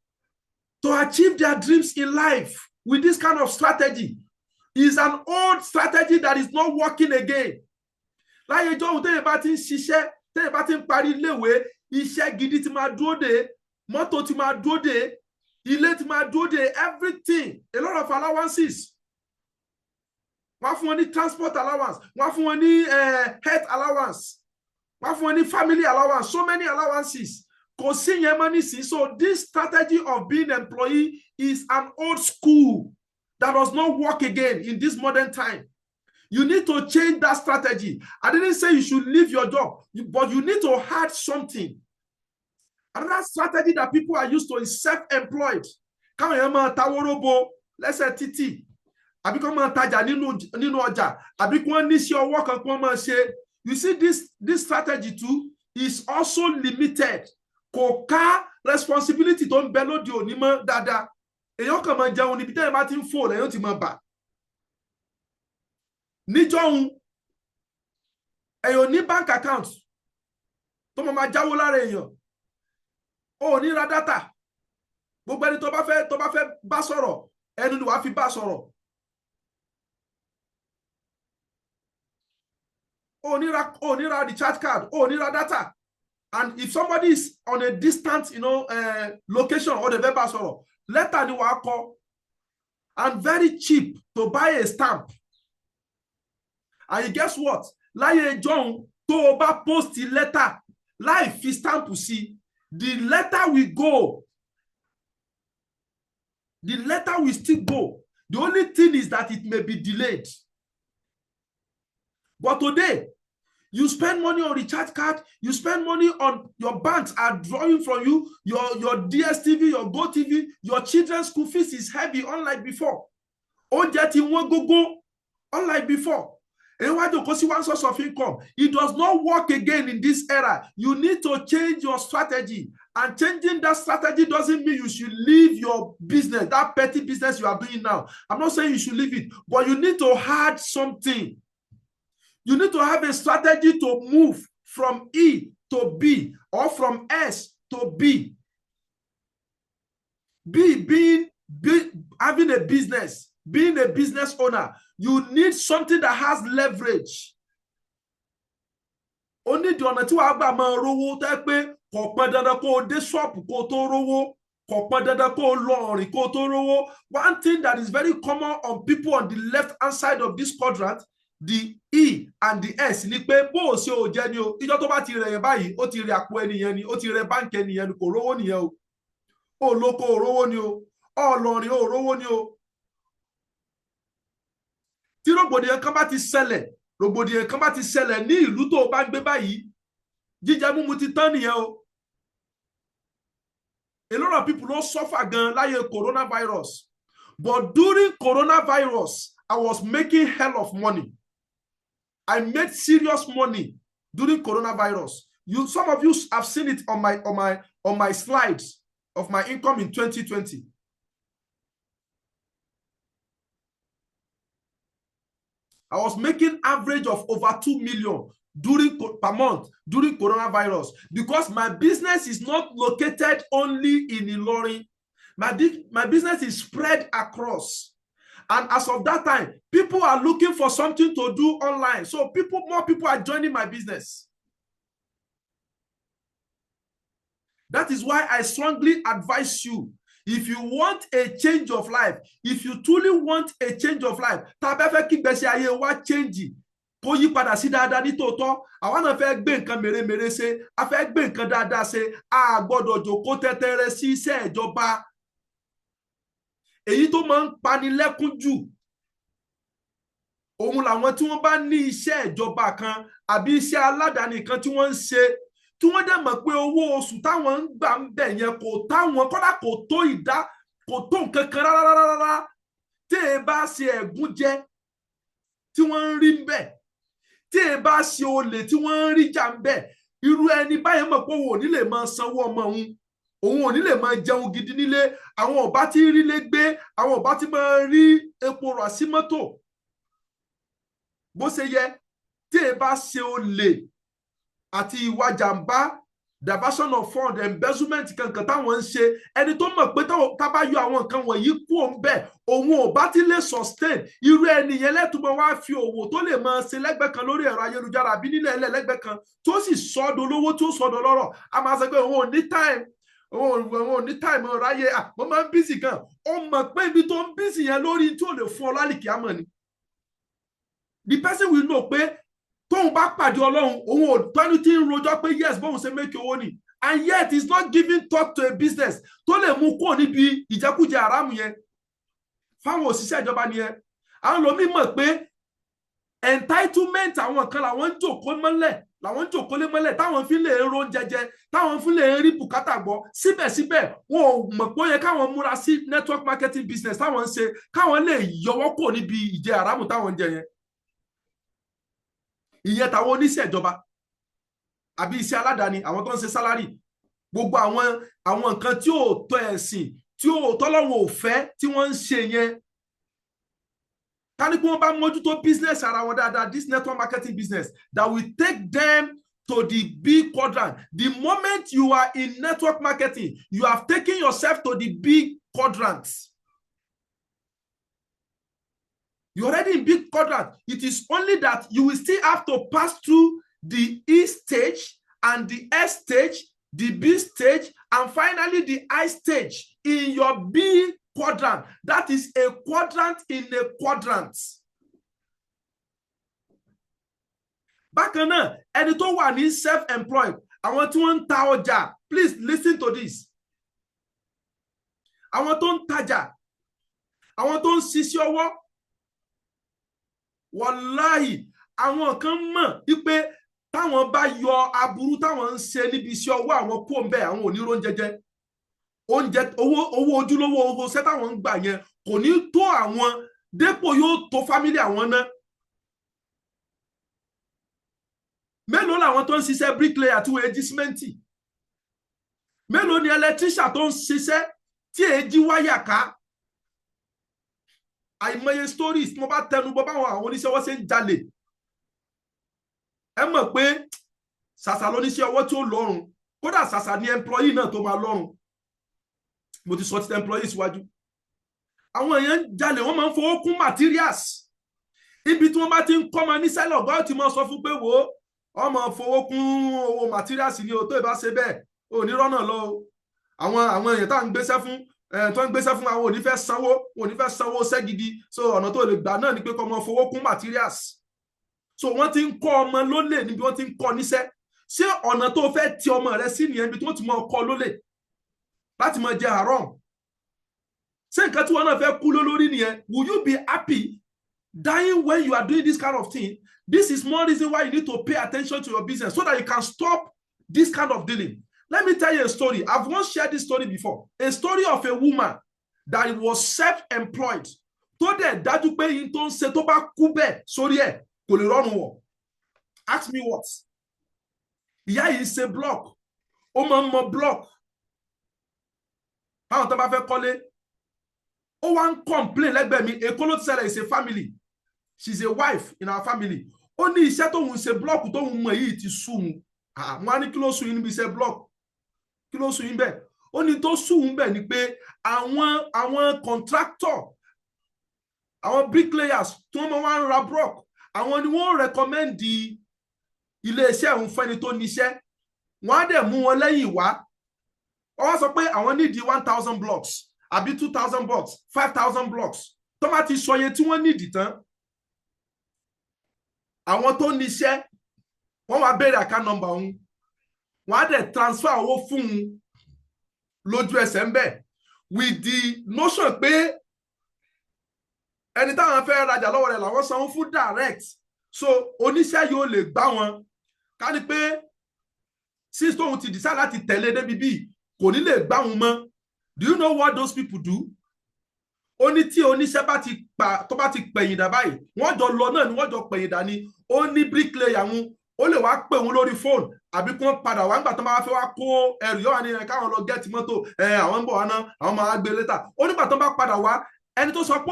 to achieve their dreams in life with this kind of strategy? It's an old strategy that is not working again. Láyé ìjọ òun tẹ́yẹ̀ bá ti ń ṣiṣẹ́, tẹ́yẹ̀ bá ti ń parí iléèwé, iṣẹ́ gidi ti máa dúró dè, mọ́tò ti máa dúró dè, ilé ti máa dúró dè, everything, a lot of allowances. Wọ́n fún wọn ní transport allowance, wọ́n fún wọn ní health allowance, wọ́n fún wọn ní family allowance, so many allowances. Kò sí yẹn mọ́ nísìnyí. So this strategy of being employee is an old school that does not work again in this modern time. You need to change that strategy. I didn't say you should leave your job, but you need to add something. Another strategy that people are used to is self-employed. Káwọn èèyàn máa ta wóróbo lẹ́sẹ̀ títì, àbí kí wọ́n máa tajà nínú ọjà, àbí kí wọ́n ní iṣẹ́ ọwọ́ kan kí wọ́n máa ṣe. You see, this strategy too is also limited. Kò ká responsibility tó ń bẹ lóde òní mọ́ dáadáa. Èèyàn kàn máa jẹun níbi tẹ́yìn bá ti ń fò lẹ́yìn tí máa bà. Níjọ́hun, èèyàn ní bank account tó máa jáwó lára èèyàn. Ó ní ra data. Gbogbo ẹni tó bá fẹ́ bá sọ̀rọ̀, ẹnu ni wàá fi bá sọ̀rọ̀. Ó ní ra recharge card, ó ní ra data. And if somebody is on a distant, location or the bá sọ̀rọ̀, letter ni wàá kọ. And very cheap to buy a stamp. And guess what? Láyé John, tó o bá post the letter, láì fi stamp sí, the letter will go. The letter will still go. The only thing is that it may be delayed. But today, you spend money on recharge card, you spend money on your banks are drawing from you, your DSTV, your GoTV, your children's school fees is heavy, unlike before. Oúnjẹ tí wọ́n gógó, unlike before. And why do you see one source of income? It does not work again in this era. You need to change your strategy. And changing that strategy doesn't mean you should leave your business, that petty business you are doing now. I'm not saying you should leave it, but you need to add something. You need to have a strategy to move from E to B or from S to B. Having a business, being a business owner, you need something that has leverage. Only the ọ̀nà tí wàá gbà máa rówó tẹ́ pé kò pọn dandan kó o dé ṣọ́ọ̀pù kó o tó rówó, kò pọn dandan kó o lọ rìn kó o tó rówó. One thing that is very common on people on the left-hand side of this quadrant, the E and the S, ni pé bó o ṣe ò jẹ́ ni o, ìjọ́ tó bá ti rẹ̀ yẹn báyìí, ó ti rẹ̀ àpò ẹnìyẹn ni, ó ti rẹ̀ báǹkì ẹnìyẹn ni, kò rówó nìyẹn o. Ó lóko ò rówó ni o, ó lọ rìn ò rówó ni o. Tí rògbòdìyàn kan bá ti ṣẹlẹ̀, rògbòdìyàn kan bá ti ṣẹlẹ̀ ní ìlú tó bá gbé báyìí, jíjẹ múmu ti tán nìyẹn o. A lot of people don't suffer gan láyé coronavirus, but during coronavirus I was making hell of money. I made serious money during coronavirus. Some of you have seen it on my slides of my income in 2020. I was making average of over 2 million per month during coronavirus, because my business is not located only in Ilorin. My business is spread across. And as of that time, people are looking for something to do online. So more people are joining my business. That is why I strongly advise you, if you want a change of life, if you truly want a change of life, change, kó yí padà sí dáadáa ní tòótọ́, àwa náà fẹ́ gbé nǹkan mèremère ṣe, a fẹ́ gbé nǹkan dáadáa ṣe, a gbọ́dọ̀ jókòó tẹ́tẹ́rẹ́ sí iṣẹ́ ìjọba. Èyí tó máa ń pani lẹ́kún jù, òun làwọn tí wọ́n bá ní iṣẹ́ ìjọba kan àbí iṣẹ́ aládàáni kan tí wọ́n ń ṣe, tí wọ́n dẹ̀ mọ̀ pé owó oṣù táwọn ń gbà ń bẹ̀ yẹn kò táwọn, kódà kò tó nǹkan kan rárá, tí ẹ bá ṣe ẹ̀gúnjẹ tí wọ́n ń rí ń bẹ̀, tí ẹ bá ṣe olè tí wọ́n ń rí jà ń bẹ̀, irú ẹni báyìí mọ̀ pé òun ò ní lè máa sanwó ọmọ òun ò ní lè máa jẹun gidi nílé, àwọn ò bá ti rí lé gbé, àwọn ò bá ti máa rí epo rà sí mọ́tò bó ṣe yẹ. Tí ẹ bá ṣe olè àti ìwà jàǹbá, diversion of fund, embezzlement kankan táwọn ń ṣe, ẹni tó mọ̀ pé tá bá yọ àwọn nǹkan wọ̀nyí kú òun bẹ́ẹ̀, òun ò bá ti lè sustain, irú ẹni yẹn lẹ́tùmọ̀ wá fi òwò tó lè máa ṣe lẹ́gbẹ̀ẹ́ kan lórí ẹ̀rọ ayélujára àbí nílẹ̀ ẹlẹ́ lẹ́gbẹ̀ẹ́ kan tó sì sọ́dọ̀ lówó tó sọ́dọ̀ lọ́rọ̀. A máa sọ pé òun ò ní time, òun ò ní time ráyè, mo máa ń busy gan. Ó mọ̀ pé ibi tó ń busy yẹn lórí tí ò lè fún ọ lálìkí àmọ́ ni. The person will know pé tóun bá pàdé Ọlọ́run, òun ò tọ́ni tí ń rojọ́ pé yes bóun ṣe make owó ni, and yet he's not giving thought to a business tó lè mú kúrò níbi ìjẹkújẹ àrámù yẹn. Fáwọn òṣìṣẹ́ ìjọba nìyẹn. Àwọn lómi mọ̀ pé entitlement àwọn kan làwọn ń jòkó lé mọ́lẹ̀ táwọn fi lè ro jẹjẹ, táwọn fi lè rí bùkátà gbọ́. Síbẹ̀síbẹ̀ wọn ò mọ̀ pé ó yẹ káwọn múra sí network marketing business táwọn ń ṣe, káwọn lè yọwọ́ kúrò níbi ìjẹ àrámù táwọn ń jẹ yẹn. Ìyẹn táwọn oníṣẹ́ ìjọba àbí iṣẹ́ aládàáni, àwọn tó ń ṣe sálárì, gbogbo àwọn nǹkan tí ò tọ́ ẹ̀sìn, tí ò tọ́lọ́run ò fẹ́ tí wọ́n ń ṣe yẹn. Ká ní pé wọ́n bá mójútó business ara wọn dáadáa, this network marketing business that will take them to the big quadrant. The moment you are in network marketing, you have taken yourself to the big quadrant. You're already in big quadrant. It is only that you will still have to pass through the E stage and the S stage, the B stage, and finally the I stage in your B quadrant. That is a quadrant in a quadrant. Bákan náà, ẹni tó wà ní self-employed, àwọn tí wọ́n ń ta ọjà, please listen to this. Àwọn tó ń tajà, àwọn tó ń ṣiṣẹ́ ọwọ́, wàláhì, àwọn kan mọ̀ wípé táwọn bá yọ aburú táwọn ń ṣe níbi iṣẹ́ ọwọ́ àwọn kó ń bẹ, àwọn ò ní róúnjẹ jẹ. Owó ojúlówó owó ṣẹ́ táwọn ń gbà yẹn kò ní tó àwọn, dépò yóò tó fámílì àwọn náà. Mélòó làwọn tó ń ṣiṣẹ́ bricklayer àti wọ́n èjì símẹ́ǹtì? mélòó ni electrician tó ń ṣiṣẹ́ tí èjì wáyà ká. Àìmọye stories mo bá tẹnu bọ báwọn àwọn oníṣẹ́ ọwọ́ ṣe ń jalè. Ẹ mọ̀ pé ṣàṣà lóníṣẹ́ ọwọ́ tí ó lọ́rùn, kódà ṣàṣà ni employee náà tó máa lọ́rùn. Mo ti sọ ti employee síwájú. Àwọn èèyàn ń jalè, wọ́n máa ń fowó kún materials. Ibi tí wọ́n bá ti ń kọ́ máa ní sẹ́lẹ̀ ọ̀gá ti máa sọ fún pé wò ó, ọmọ fowó kún owó materials ni o, tó ìbá ṣe bẹ́ẹ̀ ò ní rọ́nà lọ o. Àwọn èèyàn tá à ń gbéṣẹ́ fún tó ń gbéṣẹ́ fún àwọn ò ní fẹ́ sanwó ṣẹ́ gidi. So ọ̀nà tó lè gbà náà ni pé kó máa fowó kún materials. So wọ́n ti ń kọ́ ọmọ lólè níbi wọ́n ti ń kọ́ níṣẹ́. Ṣé ọ̀nà tó fẹ́ ti ọmọ rẹ sí nìyẹn bí tí wọ́n ti máa kọ́ lólè láti máa jẹ haram? Ṣé nǹkan tí wọ́n náà fẹ́ kú lórí nìyẹn? Will you be happy dying when you are doing this kind of thing? This is more reason why you need to pay attention to your business so that you can stop this kind of dealing. Let me tell you a story. I've once shared this story before. A story of a woman that was self-employed. Tó dẹ̀ dájú pé yín tó ń ṣe tó bá kú bẹ́ẹ̀ sórí ẹ̀ kò lè rọrùn wọ̀. Ask me what? Ìyá yìí ṣe block. Ó máa ń mọ block. Báwọn tó bá fẹ́ kọ́lé. Ó wá ń complain lẹ́gbẹ̀ẹ́ mi. Èkó ló ti ṣẹlẹ̀, is a family. She's a wife in our family. Ó ní iṣẹ́ tóun ṣe block tóun mọ̀ yìí ti sú un. Wọ́n á ní kí ló sú yín níbi iṣẹ́ block? Kí ló sú yín bẹ́ẹ̀? Ó ní tó sú un bẹ́ẹ̀ ni pé àwọn contractor, àwọn bricklayers tí wọ́n máa ń ra block, àwọn ni wọ́n recommend ilé-iṣẹ́ òun fẹ́ni tó níṣẹ́. Wọ́n á dẹ̀ mú wọn lẹ́yìn wá. Wọ́n wá sọ pé àwọn need 1,000 blocks àbí 2,000 blocks, 5,000 blocks. Tó bá ti sọ iye tí wọ́n need tán, àwọn tó níṣẹ́ wọ́n wá béèrè account number òun. Wọ́n á dẹ̀ transfer owó fún un lójú ẹsẹ̀ ń bẹ̀ with the notion pé ẹni táwọn fẹ́ rajà lọ́wọ́ rẹ̀ làwọn sanwó fún direct. So oníṣẹ́ yóò lè gbá wọn. Ká ní pé since tóun ti decide láti tẹ̀lé débi bíi kò ní lè gbá wọn mọ́. Do you know what those people do? Ó ní tí oníṣẹ́ tó bá ti pẹ̀yìn dà báyìí, wọ́n jọ lọ náà ni wọ́n jọ pẹ̀yìn dà ni. Ó ní bricklayer wọn, ó lè wá pè wọn lórí fóònù àbí kí wọ́n padà wá nígbà tó bá fẹ́ wá kó ẹrù yóò wá ní káwọn lọ gẹ́ẹ̀tì mọ́tò àwọn ń bọ̀ wá ná àwọn máa gbé létà. Ó nígbà tó bá padà wá, ẹni tó sọ pé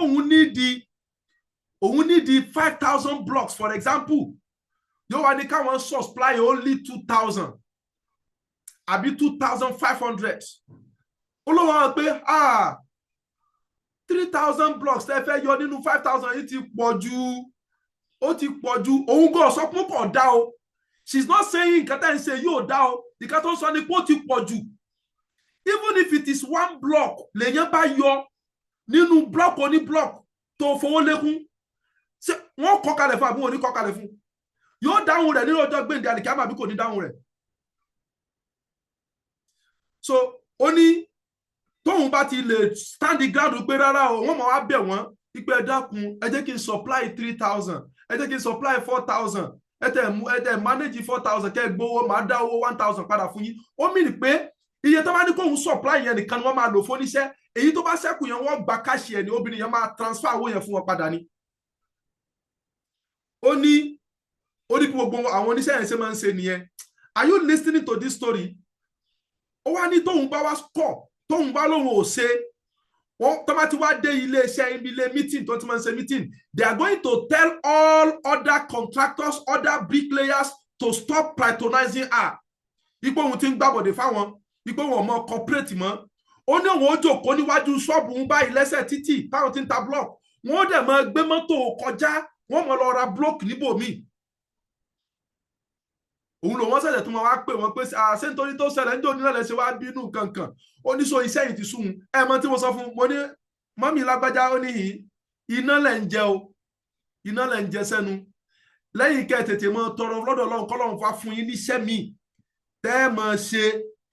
òun nídi 5,000 blocks for example, yóò wá ní káwọn supply only 2,000 àbí 2,500. Ó ló wá pé 3,000 blocks tẹ́ fẹ́ yọ nínú 5,000 yìí ti pọ̀ jù. Ó ti pọ̀ jù. Òun gan sọ pé kò dá o. She's not saying nǹkan tẹ́ ń ṣe yóò dá o. Nǹkan tó ń sọ ni pé ó ti pọ̀ jù. Even if it is one block lèyàn bá yọ nínú block oní block tó fowó lékún, ṣé wọ́n kọ́ kalẹ̀ fún àbí wọn ò ní kọ́ kalẹ̀ fún? Yóò dáhùn rẹ̀ nínú ọjọ́ gbèǹde àlìkámà àbí kò ní dáhùn rẹ̀? So ó ní tóun bá ti lè stand the ground pé rárá o, wọ́n máa wá bẹ̀ wọ́n ipe ẹ dákun, ẹ jẹ́ kí n supply 3,000, ẹ jẹ́ kí n supply 4,000, ẹ tẹ̀ manage 4,000 kẹ́ gbowó, máa dá owó 1,000 padà fún yín. Ó mìíràn pé iye tó bá ní kóun supply yẹn nìkan ni wọ́n máa lò fún oníṣẹ́. Èyí tó bá ṣẹ́kù yẹn wọ́n gba káṣí ẹ̀ ní, obìnrin yẹn máa transfer owó yẹn fún wọn padà ni. Ó ní gbogbo àwọn oníṣẹ́ yẹn ṣe máa ń ṣe nìyẹn. Are you listening to this story? Ó wá ní tóun bá wá score, tóun bá lóun ò ṣe, tó bá ti wá dé ilé-iṣẹ́ ibi ilé meeting tó ti máa ń ṣe meeting, they are going to tell all other contractors, other bricklayers to stop patronizing her. Ipò òun ti ń gbàbọ̀dé fáwọn, ipò òun ọmọ corporate mọ́. Ó ní òun ó jókòó níwájú ṣọ́ọ̀bù ń báyìí lẹ́sẹ̀ títì táwọn ti ń ta block. Wọ́n dẹ̀ máa gbé mọ́tò kọjá, wọ́n máa lọ ra block níbòmíì. Òun ló wọ́n ṣẹ̀ṣẹ̀ tó máa wá pè wọ́n pé ṣé nítorí tó ṣẹlẹ̀ níjó nílẹ̀ lẹ́sẹ̀ wá bínú kankan. Ó ní so iṣẹ́ yìí ti sún un. Ẹ mọ̀ tí mo sọ fún, mo ní mọ́mí lágbájá, ó ní iná lẹ̀ ń jẹ o, iná lẹ̀ ń jẹ sẹ́nu. Lẹ́yìn kẹ́ tètè mọ tọrọ lọ́dọ̀ Ọlọ́run k'Ọlọ́run wá fún yín níṣẹ́ mi tẹ́ mọ̀ ṣe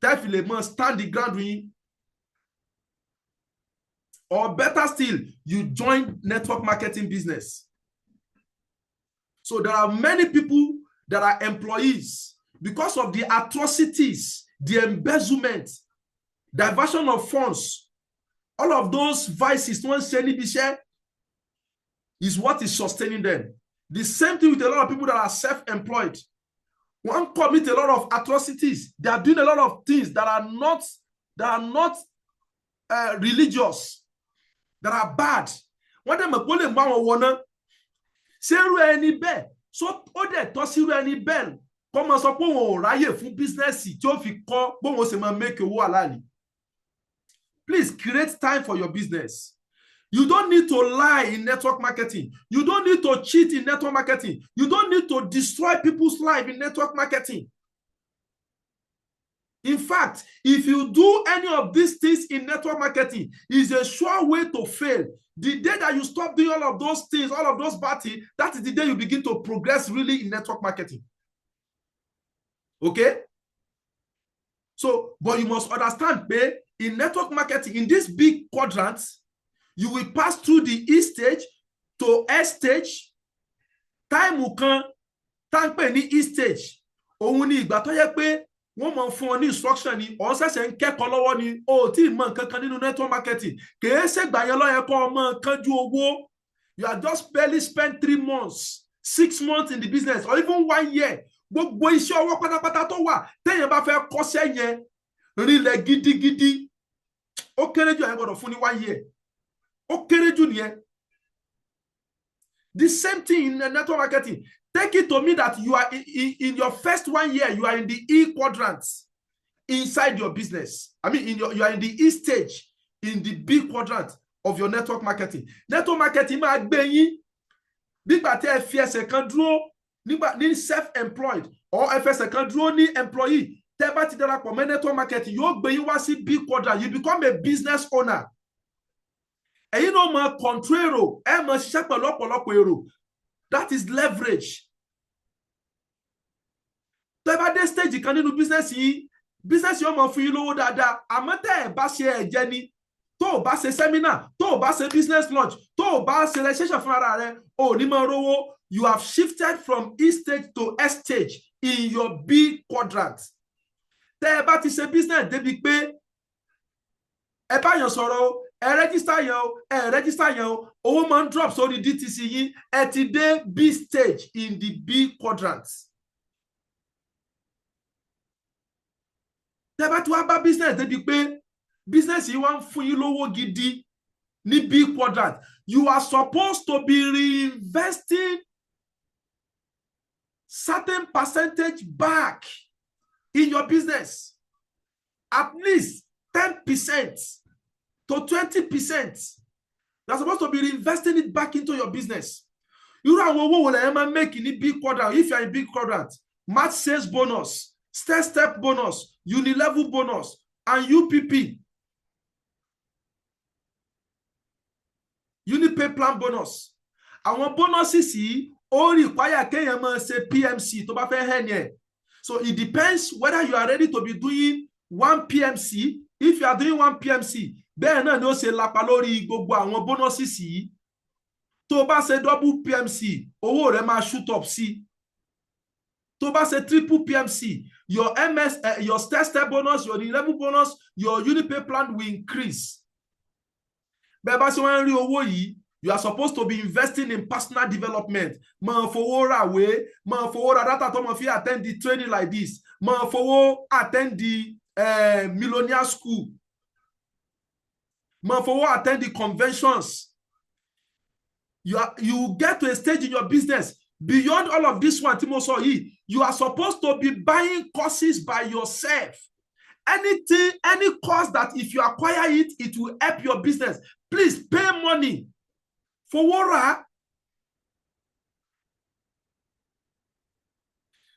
tẹ́ fi lè mọ stand the ground yín. Or better still, you join network marketing business. So there are many people that are employees because of the atrocities, the embezzlement, diversion of funds, all of those vices is what is sustaining them. The same thing with a lot of people that are self-employed. One commit a lot of atrocities. They are doing a lot of things that are not religious, that are bad. When them go le ma won seru ẹni bẹ́ẹ̀, so ó dẹ̀ tọ́ sírú ẹni bẹ́ẹ̀ kó máa sọ pé òun ò ráyè fún business tí ó fi kọ́ bóun ó ṣe máa make owó halali. Please create time for your business. You don't need to lie in network marketing. You don't need to cheat in network marketing. You don't need to destroy people's life in network marketing. In fact, if you do any of these things in network marketing, it's a sure way to fail. The day that you stop doing all of those things, all of those bad things, that is the day you begin to progress really in network marketing. Okay? So, but you must understand, babe, in network marketing, in this big quadrants, you will pass through the E stage to S stage. Time will come, time pe ni E stage. Òun ni ìgbà tó yẹ pé wọ́n mọ̀ fún ọ ní instruction ni, ó ṣẹ̀ṣẹ̀ ń kẹ́kọ̀ọ́ lọ́wọ́ ni, ó tí mọ̀ nǹkan kan nínú network marketing. Kèé ṣègbà yẹn ló yẹ kó ọmọ kánjú owó. You are just barely spent 3 months, 6 months in the business, or even 1 year. Gbogbo iṣẹ́ ọwọ́ pátápátá tó wà, téèyàn bá fẹ́ kọ́ṣẹ́ yẹn, rílẹ̀ gidigidi, ó kéré jù ẹ gbọ́dọ̀ fún ní 1 year. Ó kéré jù nìyẹn. The same thing in the network marketing. Take it to me that you are in your first 1 year, you are in the E quadrant inside your business. I mean, you are in the E stage, in the B quadrant of your network marketing. Network marketing máa gbé yín nígbà tí ẹ fi ẹsẹ̀ kan dúró ní self-employed or ẹ fi ẹsẹ̀ kan dúró ní employee. Tẹ́ bá ti darapọ̀ mọ́ network marketing, yóò gbé yín wá sí B quadrant. You become a business owner. Ẹ̀yin náà máa control èrò, ẹ máa ṣiṣẹ́ pẹ̀lú ọ̀pọ̀lọpọ̀ èrò. That is leverage. Tẹ́ bá dé stage kan nínú business yìí ó máa fún yín lówó dáadáa. Àmọ́ tẹ́ ẹ bá ṣe ẹ̀jẹ̀ ni, tó o bá ṣe seminar, tó o bá ṣe business launch, tó o bá ṣe registration fún ara rẹ, o ní máa rówó. You have shifted from E stage to S stage in your B quadrant. Tẹ́ ẹ bá ti ṣe business débi pé ẹ bá yàn sọ̀rọ̀, ẹ register yẹn o, owó máa ń drop sórí DTC yín, ẹ ti dé B stage in the B quadrant. Tẹ́ bá ti wá bá business débi pé business yìí wá ń fún yín lówó gidi ní B quadrant, you are supposed to be reinvesting certain percentage back in your business, at least 10% to 20%. You are supposed to be reinvesting it back into your business. You know what will make in B quadrant? If you are in B quadrant, match sales bonus, step bonus, unilevel bonus, and UPP, Unipay plan bonus. Àwọn bonuses yìí ó require kéèyàn máa ṣe PMC tó bá fẹ́ hẹ́ni ẹ̀. So it depends whether you are ready to be doing 1 PMC. If you are doing 1 PMC, bẹ́ẹ̀ náà ni ó ṣe lápa lórí gbogbo àwọn bonuses yìí. Tó bá ṣe double PMC, owó rẹ̀ máa shoot up sí. Tó bá ṣe triple PMC, your your step bonus, your level bonus, your Unipay plan will increase. Bẹ́ẹ̀ bá ṣe wọ́n rí owó yìí, you are supposed to be investing in personal development. Máa fowó ra ìwé, máa fowó ra data tó máa fi attend the training like this. Máa fowó attend the millionaire school. Máa fowó attend the conventions. You get to a stage in your business beyond all of this one, Timoso, you are supposed to be buying courses by yourself. Anything, any course that if you acquire it, it will help your business. Please pay money for Wora.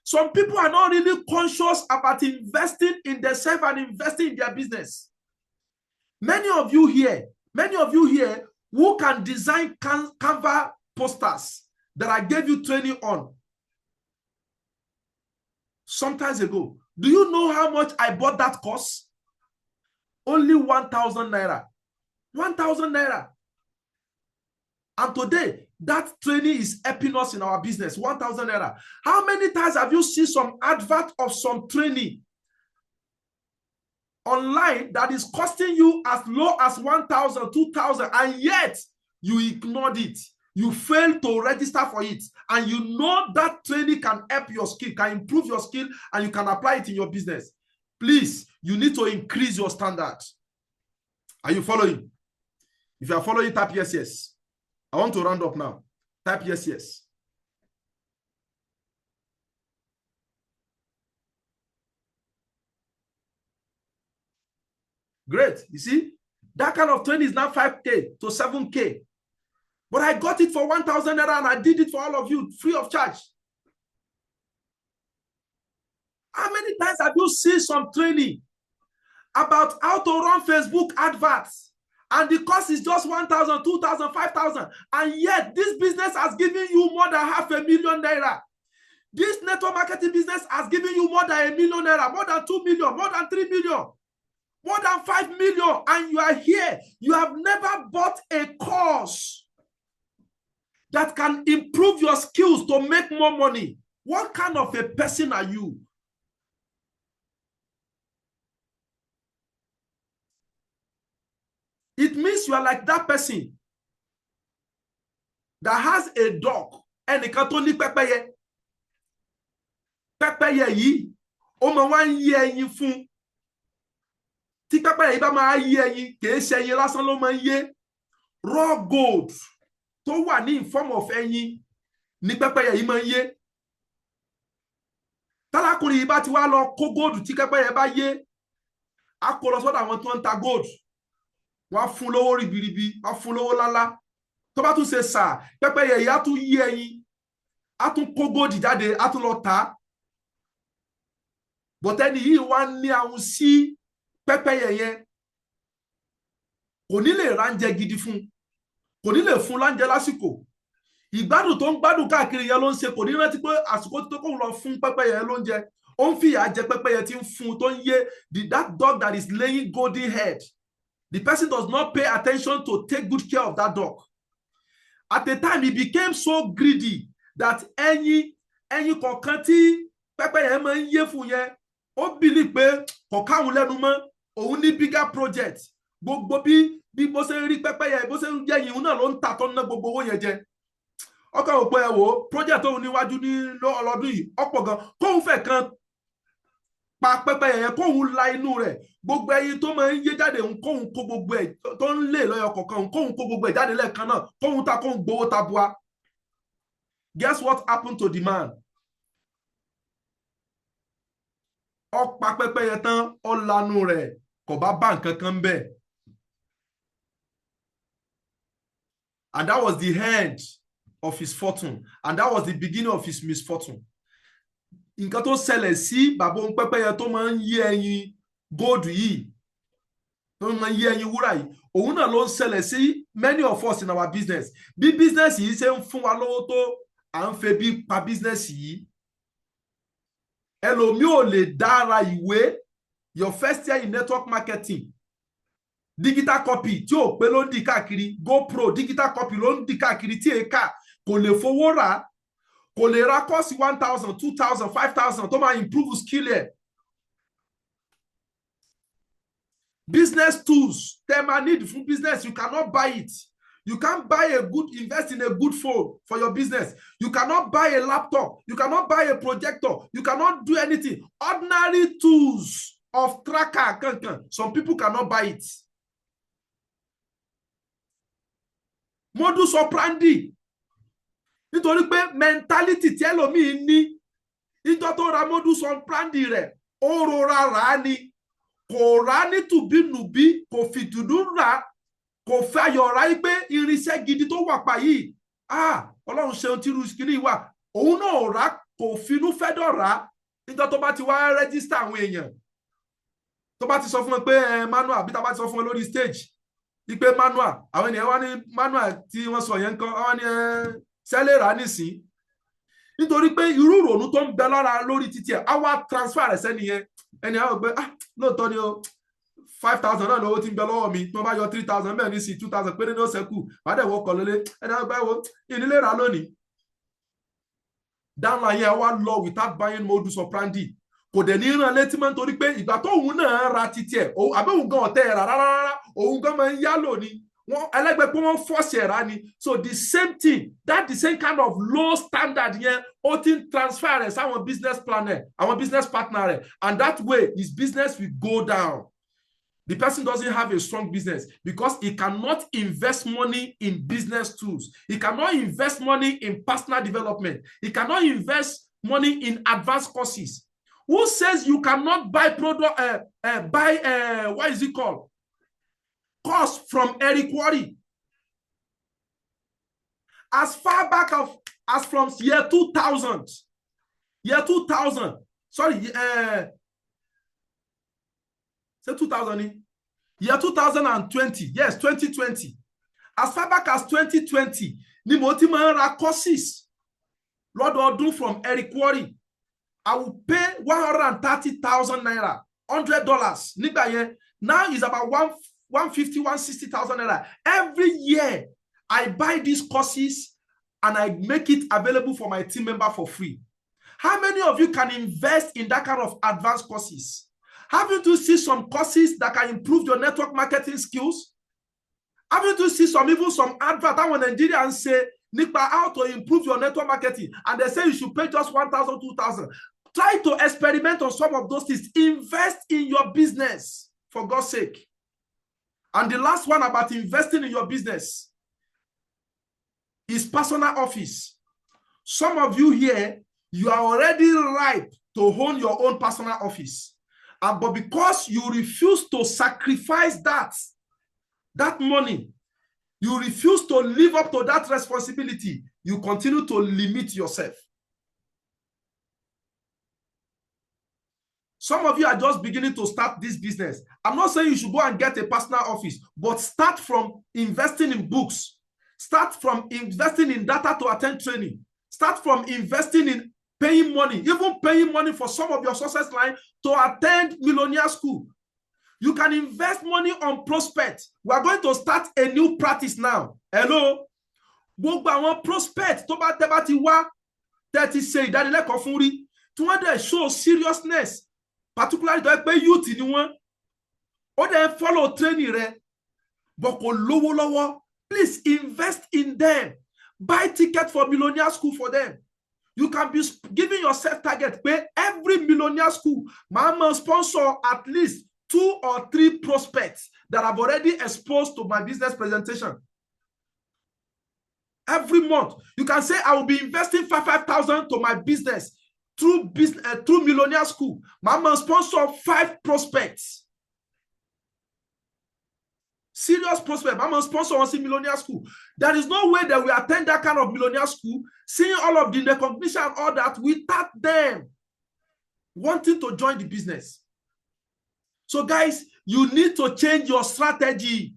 Some people are not really conscious about investing in themselves and investing in their business. Many of you here who can design Canva posters that I gave you training on some time ago. Do you know how much I bought that course? Only 1,000 naira. 1,000 naira. And today, that training is helping us in our business. 1,000 naira. How many times have you seen some advert of some training online that is costing you as low as 1,000, 2,000, and yet you ignored it? you fail to register for it, and you know that training can help your skill, can improve your skill, and you can apply it in your business, please, you need to increase your standard. Are you following? If you are following, type yes, yes. I want to round up now. Type yes, yes. Great. You see, that kind of training is now 5K to 7K. But I got it for 1,000 naira and I did it for all of you free of charge. How many times have you seen some training about how to run Facebook adverts, and the cost is just 1,000, 2,000, 5,000, and yet this business has given you more than 500,000 naira. This network marketing business has given you more than 1 million naira, more than 2 million, more than 3 million, more than 5 million, and you are here. You have never bought a course that can improve your skills to make more money. What kind of a person are you? It means you are like that person that has a dog and a Catholic pepeye. Pepeye yi, o ma wa yi ẹyin fún. Tí pepeye bá máa yi ẹyin, kì í ṣe ẹyin lásán ló máa yé. Raw gold tó wà ní in form of ẹyin ní pepeye yìí máa yé. Tálákùnrin yìí bá ti wá lọ kó gold tí pepeye bá yé, á kó lọ sọ́dọ̀ àwọn tó ń ta gold. Wọ́n á fún lówó ribiribi, wọ́n á fún lówó lálá. Tó bá tún ṣe sà, pepeye yìí á tún yí ẹyin, á tún kó gold jáde, á tún lọ tà. But ẹni yìí wá ní àwọn sí pepeye yẹn. Kò ní lè ránjẹ gidi fún, kò ní lè fún láńjẹ lásìkò. Ìgbádùn tó ń gbádùn káàkiri yẹn ló ń ṣe, kò ní rántí pé àsìkò tó kóun lọ fún pepeye yẹn lóúnjẹ. Ó ń fìyà jẹ pepeye tí ń fún tó ń yé. That dog that is laying golden head, the person does not pay attention to take good care of that dog. At the time, he became so greedy that ẹyin kọ̀ọ̀kan tí pepeye máa ń yé fún yẹn, ó believe pé kò káwọn lẹ́nu mọ́, òun ní bigger project. Gbogbo bí bó ṣe ń rí pepeye, bó ṣe ń jẹ́ yìí, òun náà ló ń ta tó ń ná gbogbo owó yẹn jẹ. Ọkàn ò pé ẹ wò project òun níwájú ní ọlọ́dún yìí ọ̀pọ̀ gan, kóun fẹ́ kan pa pepeye yẹn, kóun la inú rẹ̀, gbogbo ẹyin tó máa ń yé jáde, kóun kó gbogbo ẹ̀ tó ń lé lọ́yọ̀ kọ̀ọ̀kan, kóun kó gbogbo ẹ̀ jáde lẹ́ẹ̀kan náà, kóun ta kóun gbowó tabua. Guess what happened to the man? Ó pa pepeye tán, ó lanu rẹ̀, kò bá bá nǹkan kan bẹ́ẹ̀. And that was the end of his fortune, and that was the beginning of his misfortune. Nǹkan tó ṣẹlẹ̀ sí bàbá òun pepeye tó máa ń yé ẹyin gold yìí, tó máa ń yé ẹyin wúrà yìí, òun náà ló ń ṣẹlẹ̀ sí many of us in our business. Bí business yìí ṣe ń fún wa lówó tó, à ń fẹ́ bí pa business yìí. Ẹlòmíì ò lè dára ìwé your first year in network marketing, digital copy tí ò pé ló ń di káàkiri, GoPro digital copy ló ń di káàkiri tí èka kò lè fowó rà, kò lè ra kọ́ọ̀sì 1,000, 2,000, 5,000 tó máa improve skill ẹ̀. Business tools tẹ́ máa need fún business, you cannot buy it. You can't buy invest in a good phone for your business. You cannot buy a laptop. You cannot buy a projector. You cannot do anything. Ordinary tools of tracker, some people cannot buy it. Modus operandi. Nítorí pé mentality tí ẹlòmíì ní, ìjọ tó ra modus operandi rẹ̀, ó rọra rà ni, kò rà ní tùbínùbí, kò fìdùnnú rà, kò fẹ́ ayọ̀ ra pé irinṣẹ́ gidi tó wà pa yìí, Ọlọ́run ṣeun tí irú kìíní wà, òun náà rà, kò finú fẹ́ dọ̀ rà. Níjọ́ tó bá ti wá register àwọn èèyàn, tó bá ti sọ fún wọn pé manual, bí tá bá ti sọ fún wọn lórí stage wípé manual, àwọn ènìyàn wá ní manual tí wọ́n sọ yẹn kan, wọ́n ní sẹ́lẹ̀ rà nísìn. Nítorí pé irú ìrònú tó ń bẹ lára lórí títí ẹ̀, á wá transfer rẹ̀ sẹ́ni yẹn. Ẹni àwọn gbé lóòótọ́ ni o, 5,000 náà lówó tí ń bẹ lọ́wọ́ mi, tí wọ́n bá yọ 3,000 bẹ́ẹ̀ ní sí 2,000 péré ní ó ṣẹ́kù, má dẹ̀ wọ́kọ̀ lólé. Ẹni àwọn gbé wo ìnílé rà lónìí. Downline yẹn wá lọ without buying modus operandi. Kò dẹ̀ ní rán létí mọ́ nítorí pé ìgbà tó òun náà ra títí ẹ̀, àbẹ́ òun gan ọ̀tẹ̀ rà rárá, òun gan máa ń yálò ni. So the same thing, that the same kind of low standard here, transfer as our business planner, our business partner, and that way his business will go down. The person doesn't have a strong business because he cannot invest money in business tools. He cannot invest money in personal development. He cannot invest money in advanced courses. Who says you cannot buy what is it called? Course from Eric Worre. As far back as from year 2000. Sorry, say 2000. Year 2020. Yes, 2020. As far back as 2020, ni mo ti máa ra courses lọ́dọọdún from Eric Worre. I will pay 130,000 naira, $100. Nígbà yẹn, now is about 150, 160,000 naira. Every year, I buy these courses and I make it available for my team member for free. How many of you can invest in that kind of advanced courses? Haven't you seen some courses that can improve your network marketing skills? Haven't you seen even some advert that when Nigerians say, Nipa, how to improve your network marketing, and they say you should pay just 1,000, 2,000. Try to experiment on some of those things. Invest in your business, for God's sake. And the last one about investing in your business is personal office. Some of you here, you are already ripe to own your own personal office. But because you refuse to sacrifice that money, you refuse to live up to that responsibility, you continue to limit yourself. Some of you are just beginning to start this business. I'm not saying you should go and get a personal office, but start from investing in books. Start from investing in data to attend training. Start from investing in paying money, even paying money for some of your success line to attend millionaire school. You can invest money on prospect. We are going to start a new practice now. Hello? Gbogbo àwọn prospect tó bá tẹ́ bá ti wá tẹ́ ti ṣe ìdánilẹ́kọ̀ọ́ fún rí tí wọ́n dẹ̀ show seriousness, particularly tó yẹ pé youth ni wọ́n, ó dẹ̀ follow training rẹ̀, but kò lówó lọ́wọ́. Please invest in them. Buy ticket for millionaire school for them. You can be giving yourself target. Pay every millionaire school. Mama sponsor at least 2 or 3 prospects that have already exposed to my business presentation. Every month, you can say, I will be investing 5,000 to my business through millionaire school. Mama sponsor 5 prospects. Serious prospect. Mama sponsor one millionaire school. There is no way that we attend that kind of millionaire school, seeing all of the recognition and all that, without them wanting to join the business. So guys, you need to change your strategy.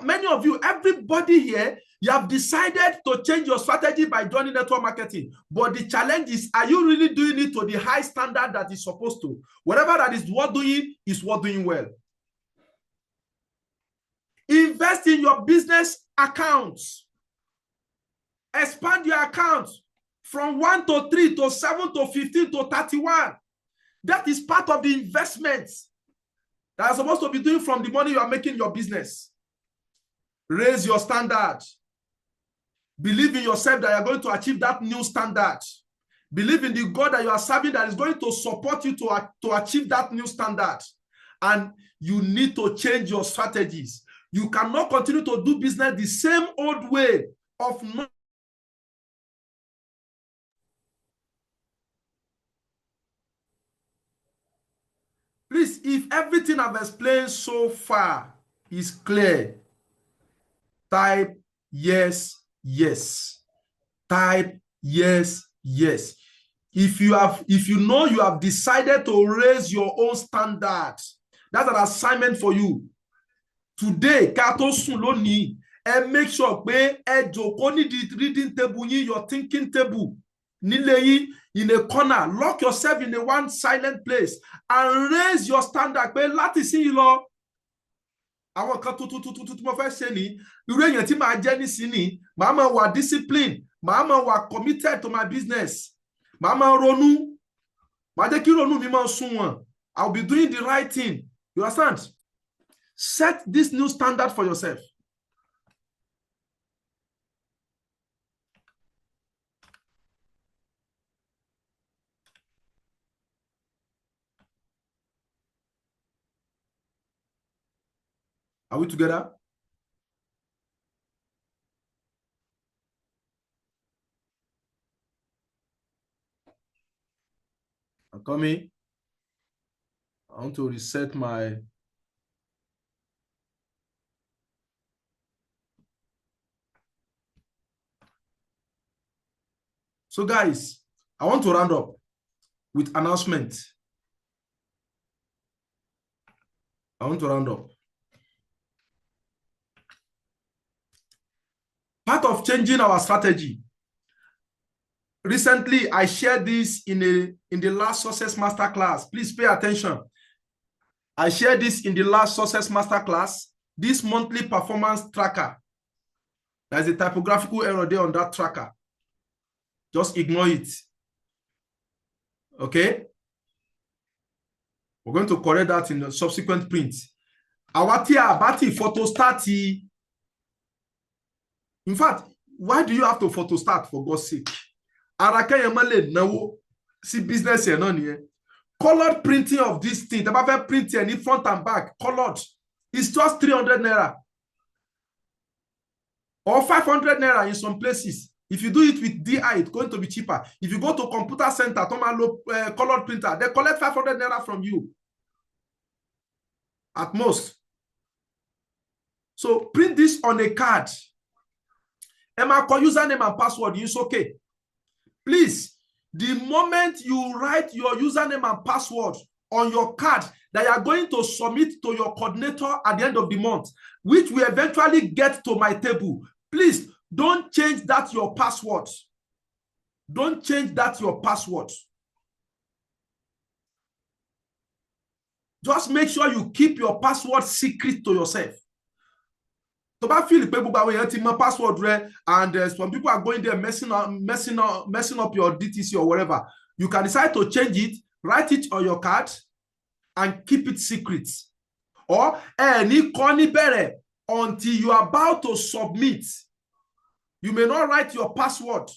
Many of you, everybody here, you have decided to change your strategy by joining network marketing. But the challenge is, are you really doing it to the high standard that is supposed to? Whatever that is worth doing is worth doing well. Invest in your business accounts. Expand your accounts from 1 to 3 to 7 to 15 to 31. That is part of the investments that are supposed to be doing from the money you are making in your business. Raise your standard. Believe in yourself that you are going to achieve that new standard. Believe in the God that you are serving that is going to support you to achieve that new standard. And you need to change your strategies. You cannot continue to do business the same old way of not. Please, if everything I've explained so far is clear, type yes, yes. Type yes, yes. If you know you have decided to raise your own standard, that's an assignment for you. Today, Kato Suloni, and make sure pé ẹ jókòó ní the reading table, your thinking table, nílé in a corner, lock yourself in a one silent place, and raise your standard. Pé láti sí lọ, àwọn kan tuntun mo fẹ́ ṣe ni, irú èyàn tí màá jẹ́ nísìnyí, màá máa wà discipline, màá máa wà committed to my business, màá máa ronú, màá jẹ́ kí ronú mi máa sunwọ̀n. I'll be doing the right thing. You understand? Set this new standard for yourself. Are we together? I'm coming. I want to reset my... So guys, I want to round up with announcement. I want to round up. Part of changing our strategy. Recently, I shared this in the last Success Masterclass. Please pay attention. I shared this in the last Success Masterclass. This monthly performance tracker. There's a typographical error there on that tracker. Just ignore it. Okay? We're going to correct that in the subsequent print. Awatia Bati photostati. In fact, why do you have to photostat for God's sake? Araka yamale nawo si business here no niye. Colored printing of this thing. The baby printing any front and back colored. It's just 300 naira or 500 naira in some places. If you do it with DI, it's going to be cheaper. If you go to computer center, colored printer, they collect 500 naira from you at most. So print this on a card. Emma, call username and password. It's okay. Please, the moment you write your username and password on your card that you are going to submit to your coordinator at the end of the month, which will eventually get to my table, please don't change that your password. Don't change that your password. Just make sure you keep your password secret to yourself. So I feel my password and some people are going there messing up your DTC or whatever. You can decide to change it, write it on your card, and keep it secret. Or any corny bere until you are about to submit. You may not write your password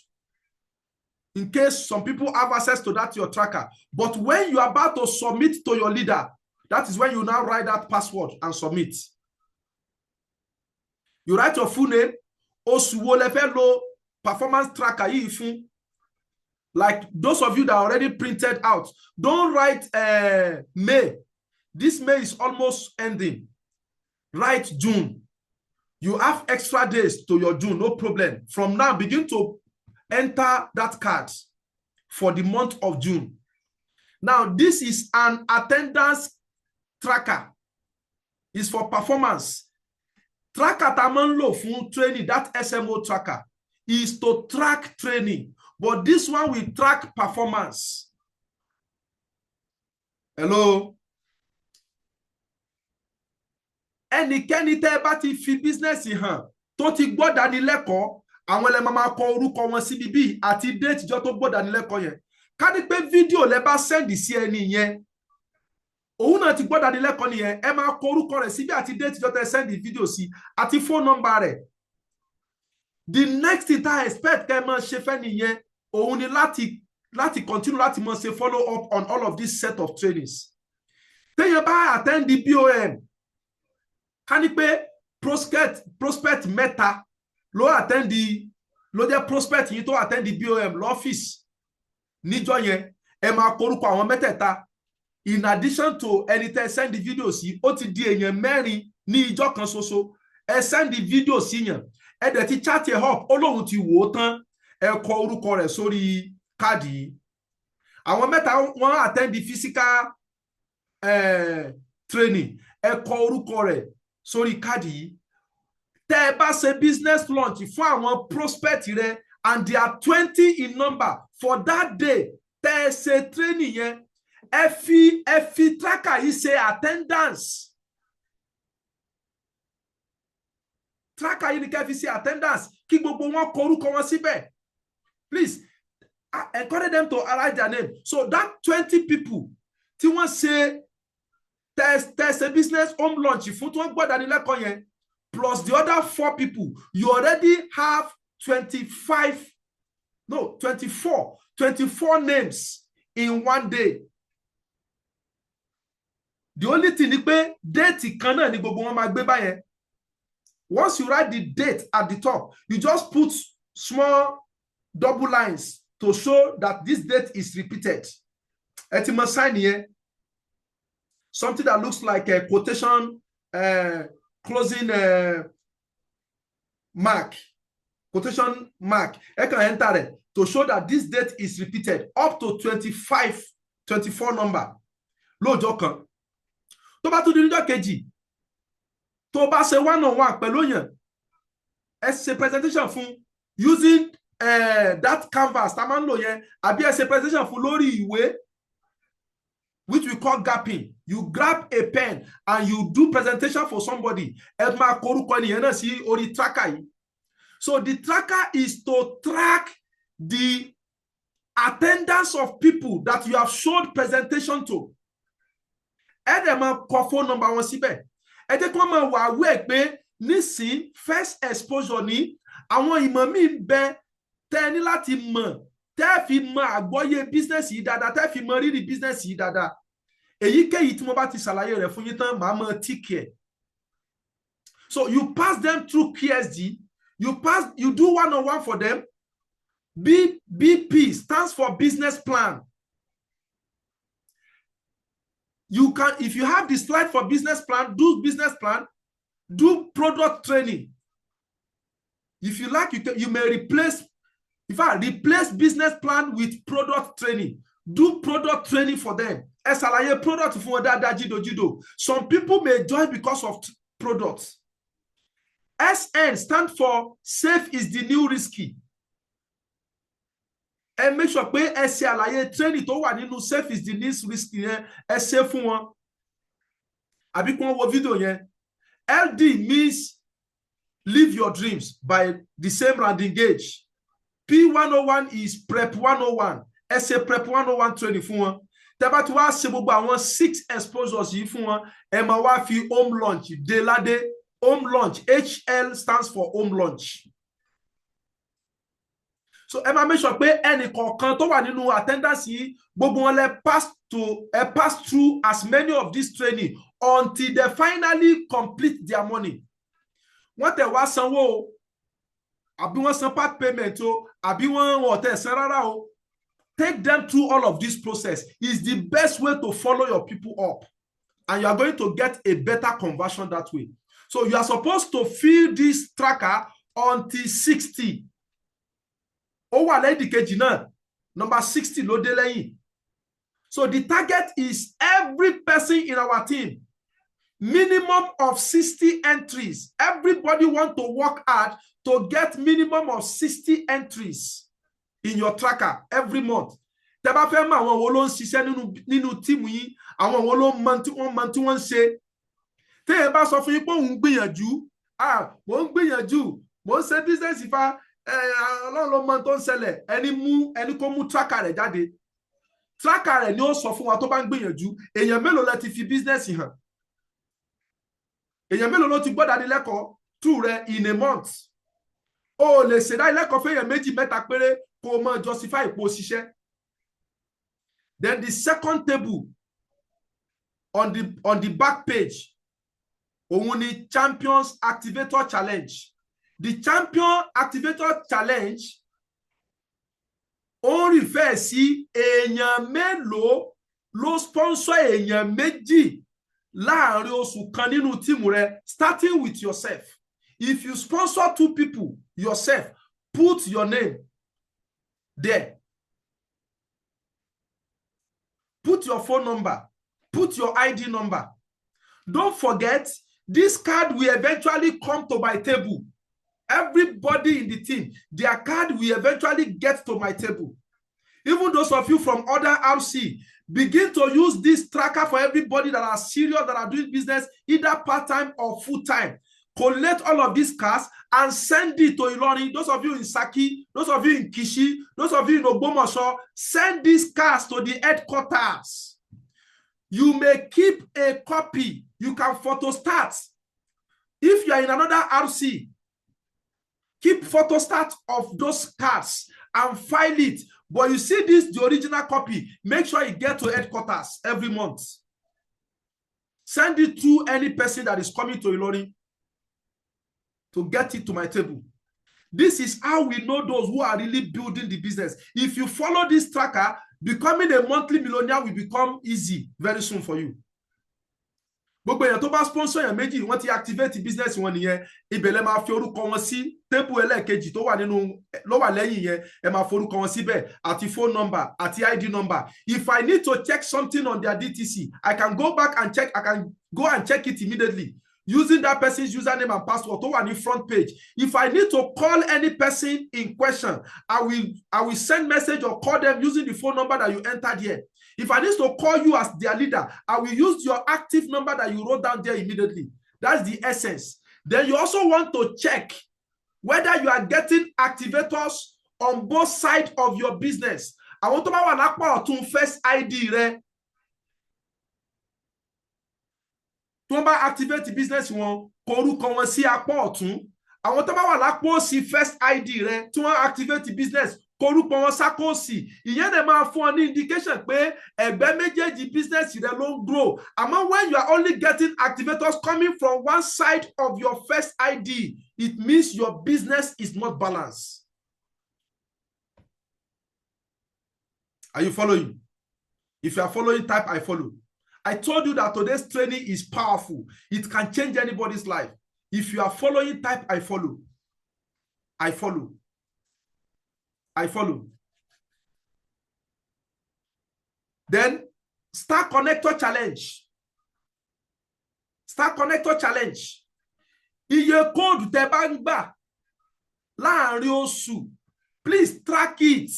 in case some people have access to that your tracker. But when you are about to submit to your leader, that is when you now write that password and submit. You write your full name, Osuwolefelo performance tracker. Like those of you that are already printed out, don't write May. This May is almost ending. Write June. You have extra days to your June, no problem. From now, begin to enter that card for the month of June. Now, this is an attendance tracker. It's for performance. Tracker tamanlo fun training, that SMO tracker is to track training, but this one will track performance. Hello? Ẹnikẹ́ni tẹ́ bá ti fi business hàn tó ti gbọ́ dánilẹ́kọ̀ọ́ àwọn ẹlẹ́mọ̀ máa kọ orúkọ wọn síbi bí àti date jọ tó gbọ́ dánilẹ́kọ̀ọ́ yẹn. Ká ní pé fídíò lẹ bá send sí ẹni yẹn. Òun náà ti gbọ́ dánilẹ́kọ̀ọ́ nìyẹn. Ẹ máa kọ orúkọ rẹ̀ síbi àti date jọ tẹ́ send fídíò sí àti phone number rẹ̀. The next thing I expect kẹ́ máa ṣe fẹ́ nìyẹn. Òun ni láti continue láti máa ṣe follow up on all of this set of trainings. Téèyàn bá attend the BOM. Ká ní pé prospect mẹ́ta ló attend ló jẹ́ prospect yìí tó attend the BOM lọ́fíìsì níjọ́ yẹn ẹ máa korúkọ àwọn mẹ́tẹ̀ẹ̀ta in addition to ẹni tẹ́ send the video sí ó ti di èèyàn mẹ́rin ní ìjọ́ kan ṣoṣo ẹ send the video sí yàn ẹ dẹ̀ ti chat ẹ̀ up ó lóun ti wò ó tán ẹ kọ orúkọ rẹ̀ sórí káàdì yìí àwọn mẹ́ta wọ́n attend the physical training ẹ kọ orúkọ rẹ̀ sórí káàdì yìí tẹ́ ẹ bá ṣe business launch fún àwọn prospect rẹ and they are 20 in number for that day tẹ́ ẹ ṣe training yẹn ẹ fi tracker yìí ṣe attendance tracker yìí ni kẹ́ fi ṣe attendance kí gbogbo wọn kọ orúkọ wọn síbẹ̀ please encourage them to write their name so that 20 people tí wọ́n ṣe There's a business home launch. If you want to plus the other 4 people, you already have 24 names in one day. The only thing is pé date kan náà ni gbogbo wọn máa gbé báyẹn. Once you write the date at the top, you just put small double lines to show that this date is repeated. Ẹ ti mọ sign here. Something that looks like a quotation closing mark. Quotation mark. I can enter it to show that this date is repeated up to 24 number. Lọ́jọ́ kan. Tó bá tún di ọjọ́ kejì. Tó bá ṣe one-on-one pẹ̀lú yẹn. Ẹ ṣe presentation fún using that canvas tá máa ń lò yẹn. Àbí ẹ ṣe presentation fún lórí ìwé, which we call gapping. You grab a pen and you do presentation for somebody. Ẹ máa korúkọ ẹnìyẹn náà sí orí tracker yìí. So the tracker is to track the attendance of people that you have showed presentation to. Ẹ dẹ̀ máa kọ phone number wọn síbẹ̀. Ẹ jẹ́ kí wọ́n máa wà aware pé nísìn first exposure ní àwọn ìmọ̀ mi ń bẹ tẹ́ ní láti mọ̀ tẹ́ fi mọ àgbọ́yé business yìí dáadáa, tẹ́ fi mọ rírì business yìí dáadáa. Èyíkéyìí tí mo bá ti ṣàlàyé rẹ̀ fún yín tán màá mọ tick ẹ̀. So you pass them through QSD. You do one-on-one for them. BP stands for business plan. You can, if you have the slide for business plan, do business plan, do product training. If you like, you may replace, replace business plan with product training. Do product training for them. Esalaye product fún dada jido. Some people may join because of products. SN stand for safe is the new risky. And make sure pé ẹ ṣe àlàyé training tó wà nínú safe is the new risky yẹn ẹ ṣe fún wọn. Àbí kí wọ́n wo video yẹn. LD means live your dreams by the same Randy Gage. P101 is prep 101. Ẹ ṣe prep 101 training fún wọn. Tẹ́ bá ti wá ṣe gbogbo àwọn 6 exposures yìí fún wọn, ẹ máa wá fi home launch dé ládé. Home launch. HL stands for home launch. So ẹ máa make sure pé ẹnì kọ̀ọ̀kan tó wà nínú attendance yìí gbogbo wọn lè pass through as many of this training until they finally complete their money. Wọ́n tẹ̀ wá sanwó o, àbí wọ́n san part payment o, àbí wọ́n tẹ̀ san rárá o. Take them through all of this process. Is the best way to follow your people up. And you are going to get a better conversion that way. So you are supposed to fill this tracker until 60. Over lady kejì náà, number 60 ló dé lẹ́yìn. So the target is every person in our team. Minimum of 60 entries. Everybody want to work hard to get minimum of 60 entries in your tracker every month. Tẹ́ bá fẹ́ mọ̀ àwọn wo ló ń ṣiṣẹ́ nínú team yín, àwọn wo ló mọ̀ tí wọ́n ń ṣe. Tẹ́ ẹ bá sọ fún yín pé òun gbìyànjú, mo ń gbìyànjú, mo ń ṣe business ìfà, Ọlọ́run ló mọ̀ tó ń ṣẹlẹ̀, ẹni kó mú tracker rẹ̀ jáde. Tracker rẹ̀ ni ó sọ fún wa tó bá ń gbìyànjú, èèyàn mélòó lẹ ti fi business hàn. Èèyàn mélòó ló ti gbọ́ dánilẹ́kọ̀ọ́ through rẹ̀ in a month. O lè ṣe dánilẹ́kọ̀ọ́ fún èèyàn méjì mẹ́ta péré kó o mọ̀ justify ipò òṣìṣẹ́. Then the second table on the back page, òun ni Champions Activator Challenge. The Champion Activator Challenge ó refer sí èèyàn mélòó ló sponsor èèyàn méjì láàrin oṣù kan nínú tíìmù rẹ, starting with yourself. If you sponsor 2 people yourself, put your name there. Put your phone number. Put your ID number. Don't forget, this card will eventually come to my table. Everybody in the team, their card will eventually get to my table. Even those of you from other RC, begin to use this tracker for everybody that are serious, that are doing business, either part-time or full-time. Collect all of these cards and send it to Ilorin. Those of you in Saki, those of you in Kishi, those of you in Ogbomoso, send these cards to the headquarters. You may keep a copy. You can photostat. If you are in another RC, keep photostat of those cards and file it. But you see this, the original copy, make sure you get to headquarters every month. Send it to any person that is coming to Ilorin to get it to my table. This is how we know those who are really building the business. If you follow this tracker, becoming a monthly millionaire will become easy very soon for you. Gbogbo èèyàn tó bá sponsor èèyàn méjì wọ́n ti activate business wọn nìyẹn, ibẹ̀ lẹ máa fi orúkọ wọn sí table ẹlẹ́ẹ̀kejì tó wà nínú ló wà lẹ́yìn yẹn, ẹ máa forúkọ wọn síbẹ̀ àti phone number àti ID number. If I need to check something on their DTC, I can go back and check. I can go and check it immediately using that person's username and password tó wà ní front page. If I need to call any person in question, I will send message or call them using the phone number that you entered here. If I need to call you as their leader, I will use your active number that you wrote down there immediately. That's the essence. Then you also want to check whether you are getting activators on both sides of your business. I want to buy one ọ̀tún first ID rẹ. Tí wọ́n bá activate business wọn, kọ orúkọ wọn sí apá ọ̀tún. Àwọn tó bá wà lápò òsì first ID rẹ, tí wọ́n activate business, korúpọ̀ wọn sákòsì. Ìyẹn dẹ̀ máa fún ọ ní indication pé ẹgbẹ́ méjèèjì business rẹ ló ń grow. Àmọ́ when you are only getting activators coming from one side of your first ID, it means your business is not balanced. Are you following? If you are following, type I follow. I told you that today's training is powerful. It can change anybody's life. If you are following, type I follow. I follow. I follow. Then Star Connector Challenge. Star Connector Challenge. Iye code tẹ́ bá ń gbà láàrin oṣù. Please track it.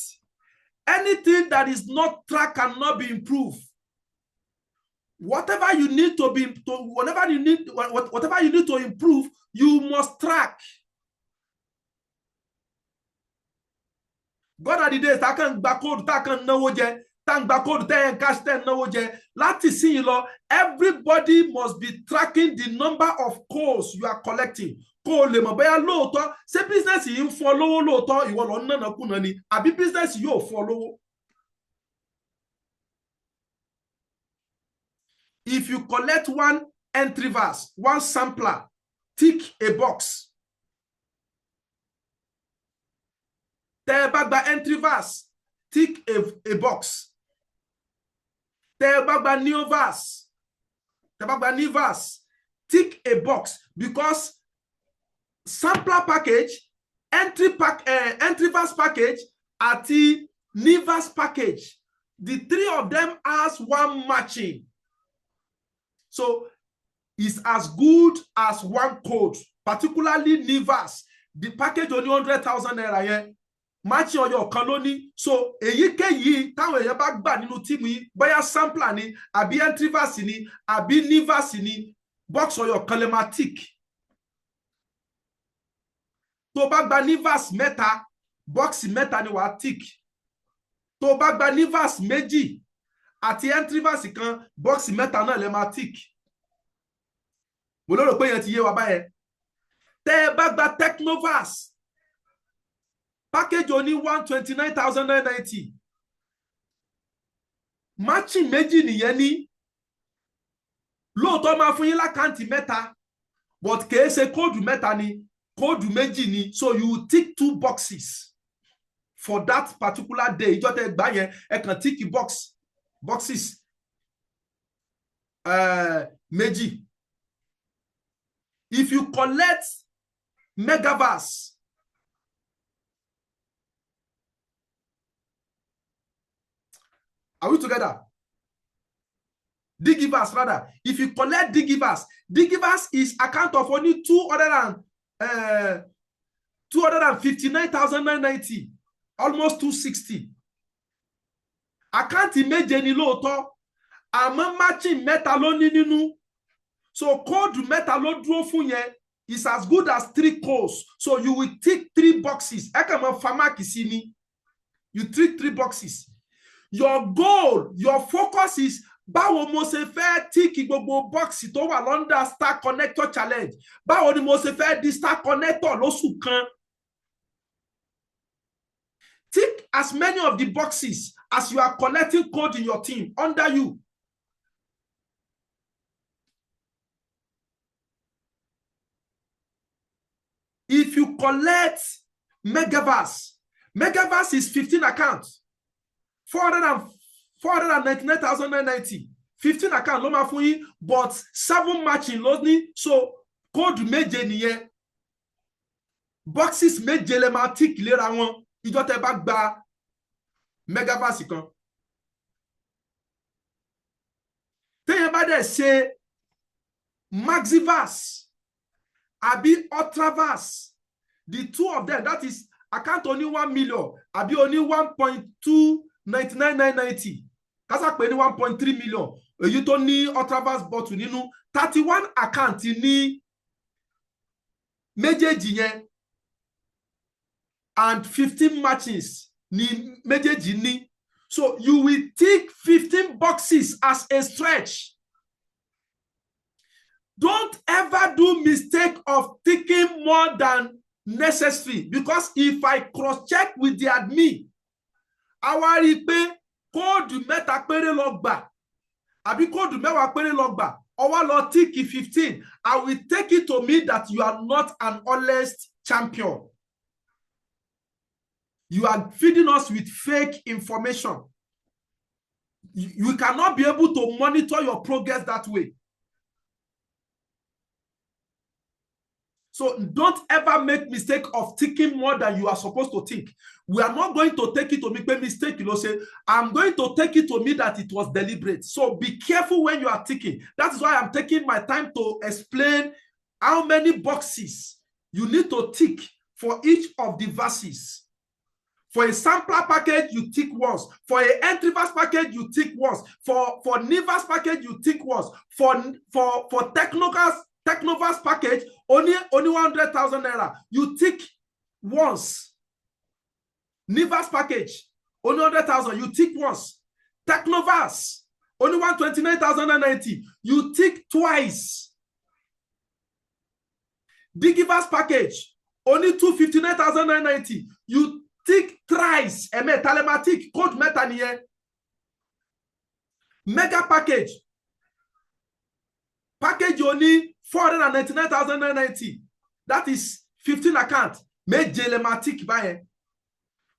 Anything that is not tracked cannot be improved. Whatever you need to whatever you need to improve, you must track. God are the days that can back code, that can know thank back code, then cash ten know Láti sí lọ, everybody must be tracking the number of calls you are collecting. Kó lè mọ̀ bóyá lóòótọ́ ṣé business yìí ń fún ọ lówó lóòótọ́ ìwọ lọ nánà kùnà ni àbí business yóò fún ọ lówó. If you collect one entry verse, one sampler, tick a box. Tẹ́ bá gba entry verse, tick a box. Tẹ́ bá gba new verse, new verse, tick a box, because sampler package, entry verse package, àti new verse package, the three of them has one matching. So it's as good as one code, particularly Nivas. The package only 100,000 naira here. Matching on your colony. So èyíkéyìí táwọn èèyàn bá gbà nínú team yìí, bóyá sampler ni, àbí entry verse ni, àbí Nivas ni, box on your calematic. Tó bá gba Nivas mẹ́ta, box mẹ́ta ni wàá tick. Tó bá gba Nivas méjì, àti entry verse kan, box mẹ́ta náà lè máa tick. Mo lérò pé yẹn ti yé wa báyẹn. Tẹ́ bá gba Technovas, package only 129,990. Matching méjì nìyẹn ní. Lóòótọ́ máa fún yín lákàntì mẹ́ta, but kìí ṣe kóòdù mẹ́ta ni, kóòdù méjì ni. So you tick 2 boxes for that particular day. Ìjọ́ tẹ́ gbà yẹn, ẹ kàn tick boxes méjì. If you collect megavas, are we together? Digivas rather. If you collect Digivas, Digivas is account of only 259,990, almost 260. Account méje ni lóòótọ́, àmọ́ matching mẹ́ta ló ní nínú. So code mẹ́ta ló dúró fún yẹn is as good as 3 codes. So you will tick 3 boxes. Ẹ kàn mọ́ famaki sí ni. You tick 3 boxes. Your goal, your focus is Báwo mo ṣe fẹ́ tíìkì gbogbo bọ́ọ̀sì tó wà lọ́ndà Star Connector Challenge? Báwo ni mo ṣe fẹ́ di Star Connector lóṣù kan? Tick as many of the boxes as you are collecting code in your team under you. If you collect Megaverse is 15 accounts, 499,990. 15 accounts, ló máa fún yín, but 7 matching ló ní, so code méje nìyẹn. Boxes méje lè máa tick léra wọn ìjọ tẹ́ bá gba Megaverse kan. Téèyàn bá dẹ̀ ṣe Maxiverse àbí Ultraverse, the two of them, that is account only 1 million àbí only 1.299990, kásá pé ní 1.3 million, èyí tó ní Ultraverse bottle nínú 31 account ní méjèèjì yẹn and 15 matches ní méjèèjì ní. So you will tick 15 boxes as a stretch. Don't ever do mistake of ticking more than necessary, because if I cross-check with the admin, a wá rí i pé kóòdù mẹ́ta péré ló gbà àbí kóòdù mẹ́wàá péré ló gbà, ó wá lọ tick 15. I will take it to mean that you are not an honest champion. You are feeding us with fake information. You cannot be able to monitor your progress that way. So don't ever make mistake of ticking more than you are supposed to tick. We are not going to take it to make a mistake. You know, say, I'm going to take it to me that it was deliberate. So be careful when you are ticking. That's why I'm taking my time to explain how many boxes you need to tick for each of the verses. For a sampler package, you tick once. For a entry verse package, you tick once. For Niverse package, you tick once. For Technoverse package, only 100,000 naira. You tick once. Niverse package, only 100,000. You tick once. Technoverse, only 129,090. You tick twice. Digiverse package, only 259,990. You tick thrice. Telematic code meta niye. Mega package only 499,990. That is 15 account. Telematic buy.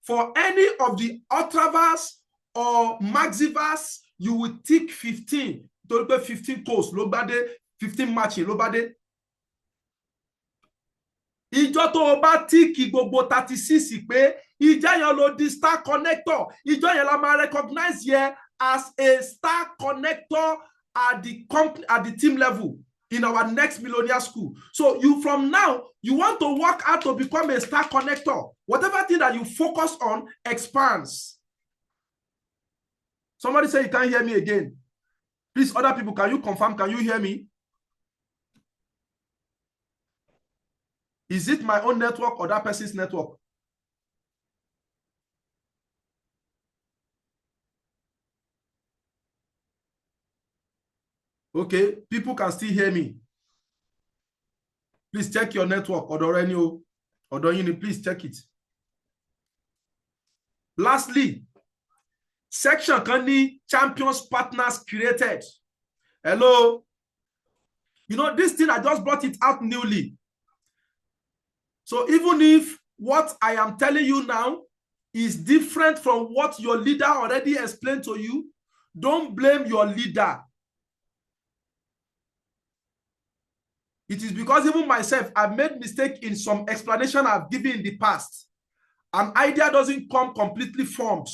For any of the Ultraverse or Maxiverse, you will tick 15. 15 codes. Lobade 15 matching. Lobade. Ìjọ tó o bá tíìkì gbogbo 36 pé ìjọ yẹn ló di Star Connector. Ìjọ yẹn la máa recognize yẹ as a Star Connector at the company, at the team level in our next Millionaire School. So you, from now, you want to work out to become a Star Connector. Whatever thing that you focus on expands. Somebody say you can't hear me again. Please, other people, can you confirm? Can you hear me? Is it my own network or that person's network? Okay, people can still hear me. Please check your network. Please check it. Lastly, section kan ní champions partners created. Hello. You know, this thing, I just brought it out newly. So even if what I am telling you now is different from what your leader already explained to you, don't blame your leader. It is because even myself, I've made mistake in some explanation I've given in the past. An idea doesn't come completely formed.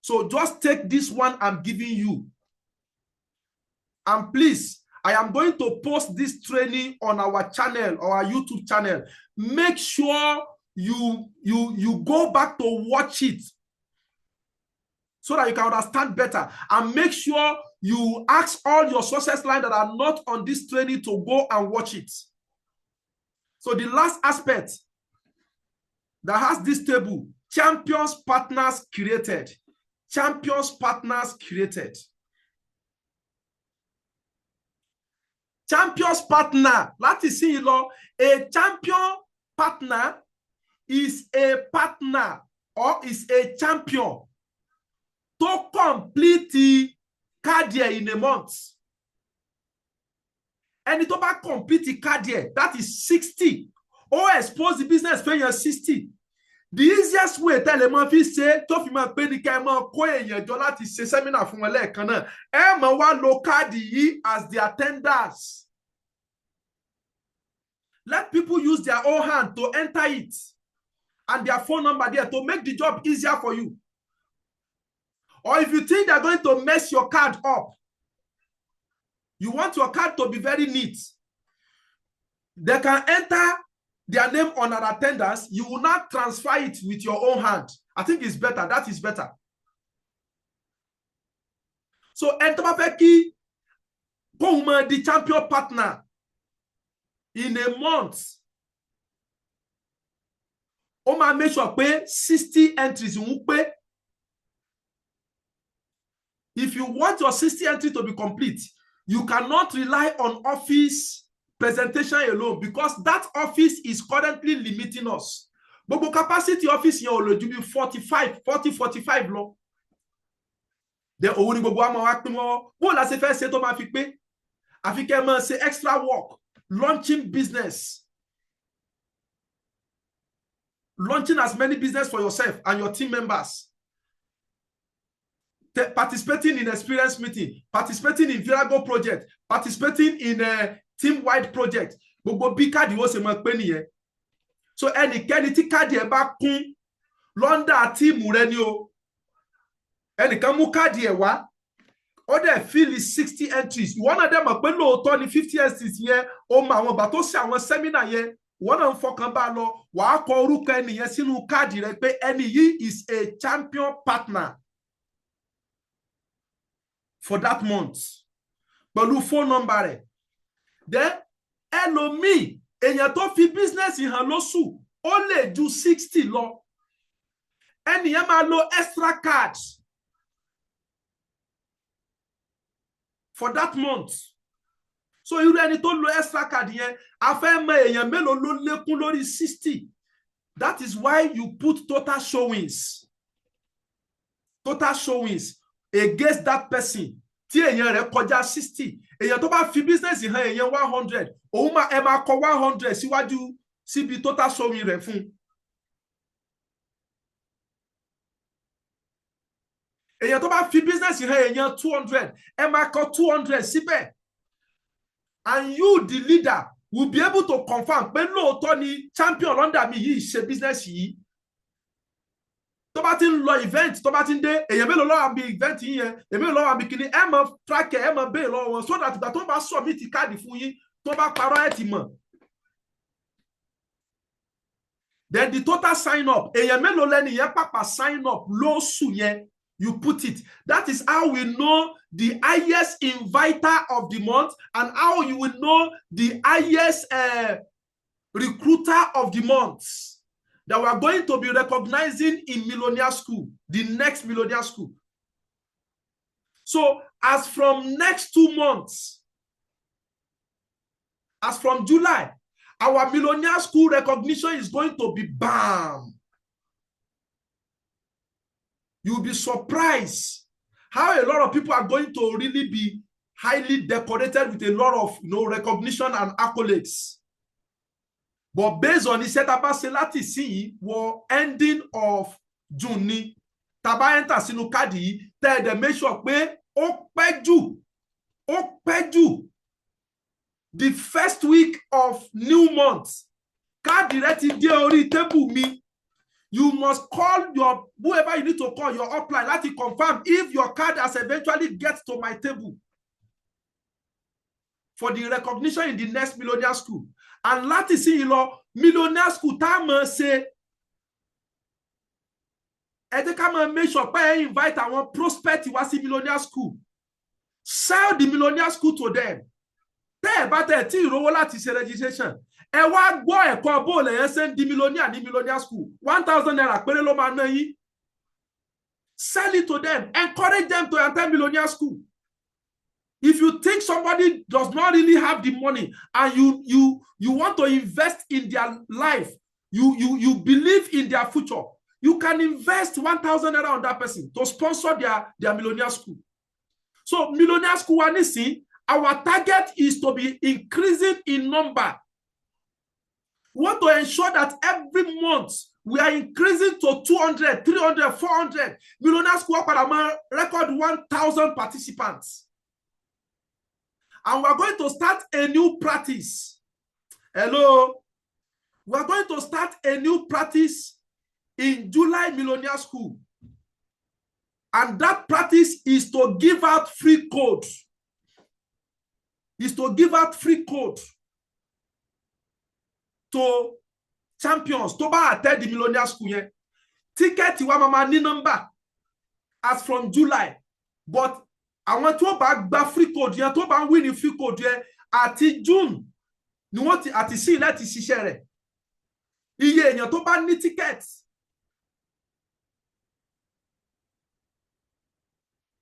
So just take this one I'm giving you. And please, I am going to post this training on our channel, our YouTube channel. Make sure you go back to watch it so that you can understand better. And make sure you ask all your success lines that are not on this training to go and watch it. So the last aspect that has this table, champions partners created. Champions partners created. Champion's partner. Láti sí lọ, a champion partner is a partner or is a champion to complete the cardiac in a month. Ẹni tó bá complete the cardiac, that is 60. Or expose the business when you're 60. The easiest way tẹ́lẹ̀ mọ́ fi ṣe tó fi máa pé ní ká ẹ máa kó èèyàn jọ láti ṣe seminar fún wọn lẹ́ẹ̀kan náà. Ẹ máa wá lo káàdì yìí as their attenders. Let people use their own hand to enter it and their phone number there to make the job easier for you. Or if you think they're going to mess your card up, you want your card to be very neat, they can enter their name on an attendance. You will not transfer it with your own hand. I think it's better. That is better. So, Entopapeki, the champion partner in a month. Oma make sure pay 60 entries. If you want your 60 entries to be complete, you cannot rely on office presentation alone because that office is currently limiting us. But capacity office here will be 45 long. Then only gbogbo ama wa pin mo bo la se fe se to ma fi pe afi ke ma se extra work, launching business, launching as many business for yourself and your team members, participating in experience meeting, participating in Virago project, participating in a team-wide project. Gbogbo bí káàdì wo ṣe máa pé nìyẹn. So ẹnikẹ́ni tí káàdì ẹ̀ bá kún lọ́ndà tíìmù rẹ ni o. Ẹnìkan mú káàdì ẹ̀ wá, ó dẹ̀ fill 60 entries. Ìwọ náà dẹ̀ mọ̀ pé lóòótọ́ ni 50 entries yẹn, ó mọ àwọn ìgbà tó ṣe àwọn seminar yẹn, ìwọ náà ń fọkàn bá lọ, wàá kọ orúkọ ẹni yẹn sínú káàdì rẹ pé ẹni yìí is a champion partner for that month. Pẹ̀lú phone number rẹ̀. Then ẹlòmíì èèyàn tó fi business hàn lóṣù ó lè ju 60 lọ. Ẹnìyẹn máa lo extra cards for that month. So irú ẹni tó lo extra card yẹn a fẹ́ mọ èèyàn mélòó ló lékún lórí 60. That is why you put total showings. Total showings against that person. Tí èèyàn rẹ̀ kọjá 60. Èèyàn tó bá fi business hàn èèyàn 100. Òun máa ẹ máa kọ 100 síwájú síbi total showing rẹ̀ fún. Èèyàn tó bá fi business hàn èèyàn 200. Ẹ máa kọ 200 síbẹ̀. And you, the leader, will be able to confirm pé lóòótọ́ ni champion under mi yìí ṣe business yìí. Tó bá ti ń lọ event, tó bá ti ń dé, èèyàn mélòó ló wà bí event yìí yẹn, èèyàn mélòó ló wà bí kíní, ẹ mọ̀ track ẹ mọ̀ bẹ́ẹ̀ lọ́wọ́ wọn, so that ìgbà tó bá submit káàdì fún yín, tó bá parọ́ ẹ ti mọ̀. Then the total sign up, èèyàn mélòó lẹ́ni yẹn pàpà sign up lóṣù yẹn, you put it. That is how we know the highest inviter of the month and how you will know the highest recruiter of the month that we are going to be recognizing in Millionaire School, the next Millionaire School. So as from next 2 months, as from July, our Millionaire School recognition is going to be bam. You'll be surprised how a lot of people are going to really be highly decorated with a lot of recognition and accolades. But based on the setup, láti sí wọ ending of June ni taba enter sínú káàdì yìí tell them make sure pé ó pẹ́ jù the first week of new month káàdì rẹ ti dé orí table mi. You must call your whoever you need to call your upline láti confirm if your card has eventually get to my table for the recognition in the next Millionaire School. And láti sí ìlọ Millionaire School tá mọ̀ ṣe ẹ jẹ́ ká máa make sure pé ẹ invite àwọn prospect wá sí Millionaire School. Sell the Millionaire School to them. Tẹ́ ẹ bá tẹ̀ tí ìrówó láti ṣe registration. Ẹ wá gbọ́ ẹ̀kọ́ bó lè yẹn ṣe ń di millionaire ní Millionaire School. 1,000 naira péré ló máa ná yín. Sell it to them. Encourage them to attend Millionaire School. If you think somebody does not really have the money and you want to invest in their life, you believe in their future, you can invest 1,000 naira on that person to sponsor their millionaire school. So millionaire school, our target is to be increasing in number. We want to ensure that every month we are increasing to 200, 300, 400. Millionaire school record 1,000 participants. And we're going to start a new practice. Hello. We're going to start a new practice in July Millionaire School. And that practice is to give out free code. Is to give out free code to champions. To ba attend the Millionaire School. Yeah. Ticket wa mama ni number as from July. But I want to back free code. Yeah, to ba win free code. Yeah, at June. Ni wọ́n ti àti sí láti ṣiṣẹ́ rẹ̀. Iye èèyàn tó bá ní ticket.